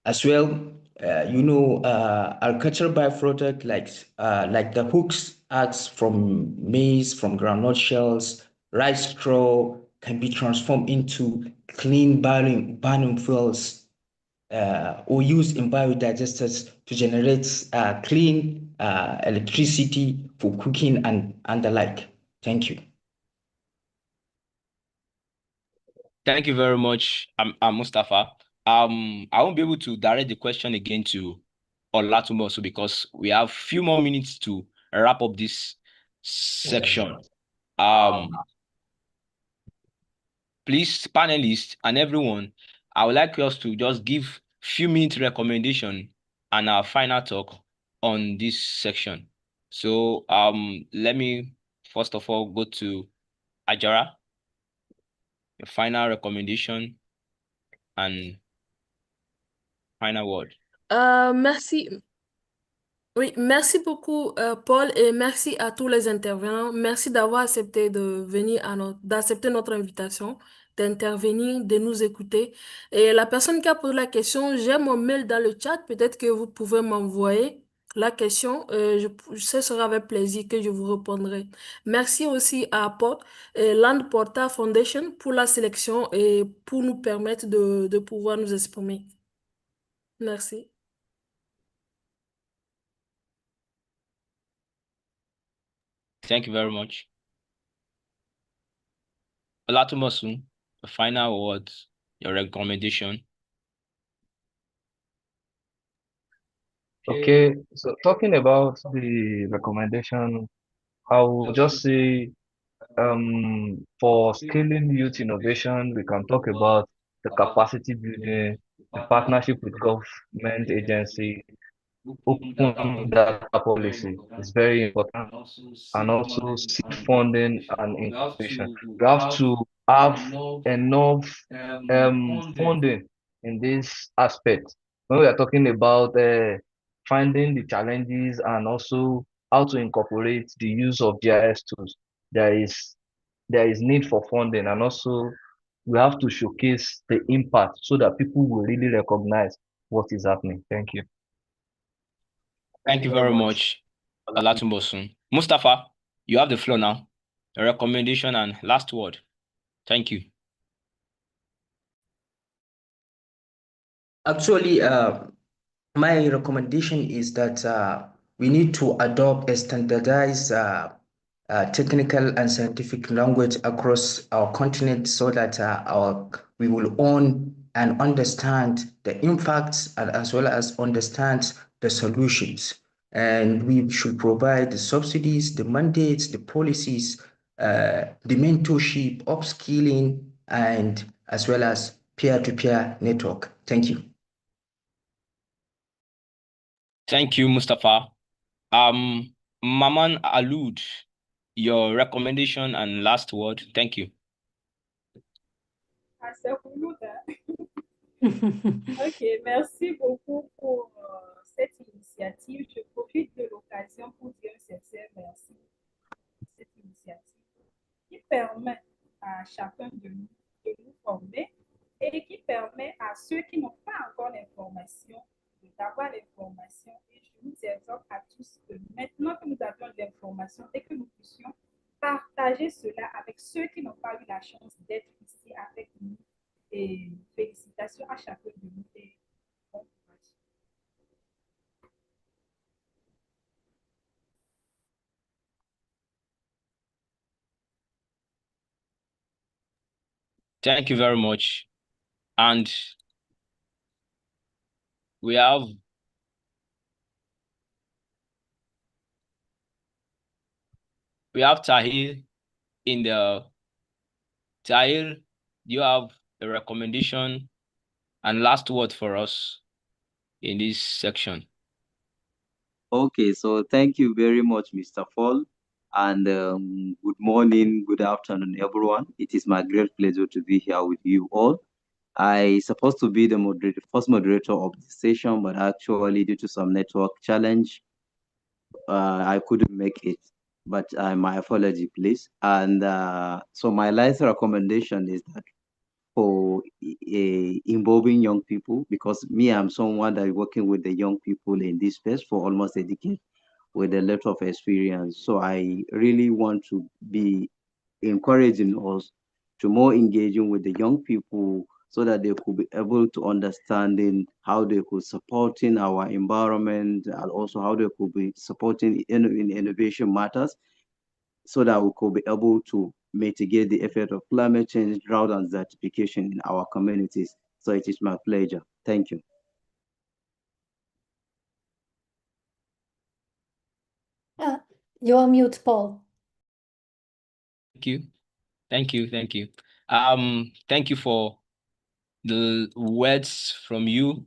as well, agricultural byproduct like the hooks acts from maize, from groundnut shells, rice straw can be transformed into clean burning fuels or used in biodigesters to generate clean electricity for cooking and the like. Thank you. Thank you very much, Mustafa. I won't be able to direct the question again to Olatumosu because we have few more minutes to wrap up this section. Please, panelists and everyone, I would like us to just give few minutes recommendation and our final talk on this section. So let me first of all go to Ajara, your final recommendation and final word. Merci. Oui, merci beaucoup, Paul, et merci à tous les intervenants. Merci d'avoir accepté d'accepter notre invitation, d'intervenir, de nous écouter. Et la personne qui a posé la question, j'ai mon mail dans le chat. Peut-être que vous pouvez m'envoyer la question. Ce sera avec plaisir que je vous répondrai. Merci aussi à Land Porta Foundation pour la sélection et pour nous permettre de pouvoir nous exprimer. Merci. Thank you very much. Olatumosu, the final words, your recommendation. Okay, so talking about the recommendation, I will just say for scaling youth innovation, we can talk about the capacity building, the partnership with government agency, open data policy is very important, and also seed funding and incubation. We have to have enough funding in this aspect. When we are talking about finding the challenges and also how to incorporate the use of GIS tools, there is need for funding and also we have to showcase the impact so that people will really recognize what is happening. Thank you. Thank you very much, Olatunbosun. Mustafa, you have the floor now. A recommendation and last word. Thank you. Actually, my recommendation is that we need to adopt a standardized technical and scientific language across our continent so that we will own and understand the impacts and as well as understand the solutions. And we should provide the subsidies, the mandates, the policies, the mentorship, upskilling, and as well as peer-to-peer network. Thank you. Thank you, Mustafa. Maman Alud, your recommendation and last word. Thank you. Ok, merci beaucoup pour cette initiative. Je profite de l'occasion pour dire un sincère merci pour cette initiative qui permet à chacun de nous former et qui permet à ceux qui n'ont pas encore l'information d'avoir l'information. Et je vous exhorte à tous que maintenant que nous avons l'information et que nous puissions partager cela avec ceux qui n'ont pas eu la chance d'être ici avec nous. Et félicitations à chacun de nous et bon courage. Thank you very much. And we have Tahir in the Tahir. Do you have a recommendation and last word for us in this section? Okay, so thank you very much, Mr. Fall, and good morning, good afternoon, everyone. It is my great pleasure to be here with you all. I supposed to be the first moderator of the session, but actually due to some network challenge, I couldn't make it. But my apology, please. And so my last recommendation is that for involving young people, because me, I'm someone that is working with the young people in this space for almost a decade with a lot of experience. So I really want to be encouraging us to more engaging with the young people so that they could be able to understanding how they could supporting our environment and also how they could be supporting in innovation matters so that we could be able to mitigate the effect of climate change, drought, and desertification in our communities. So it is my pleasure. Thank you. You're on mute, Paul. Thank you. Thank you. Thank you. Thank you for the words from you.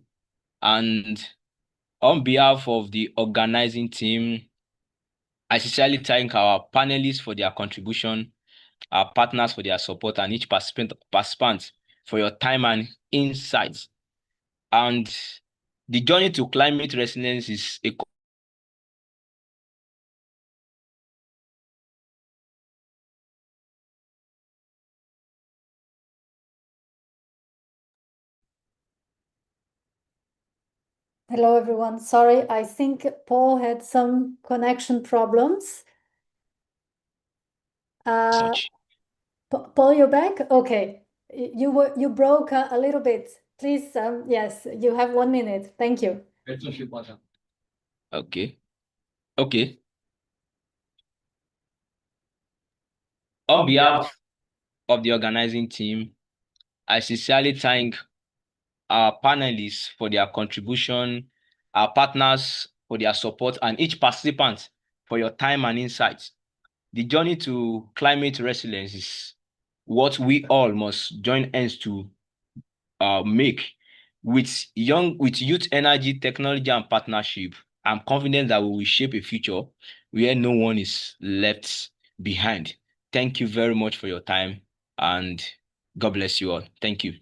And on behalf of the organizing team, I sincerely thank our panelists for their contribution, our partners for their support, and each participant for your time and insights. And the journey to climate resilience is a Hello, everyone. Sorry, I think Paul had some connection problems. such. Paul, you're back? Okay. You broke a little bit. Please, yes, you have 1 minute. Thank you. Okay. Okay. On behalf of the organizing team, I sincerely thank our panelists for their contribution, our partners for their support, and each participant for your time and insights. The journey to climate resilience is what we all must join hands to make with youth energy, technology, and partnership. I'm confident that we will shape a future where no one is left behind. Thank you very much for your time, and God bless you all. Thank you.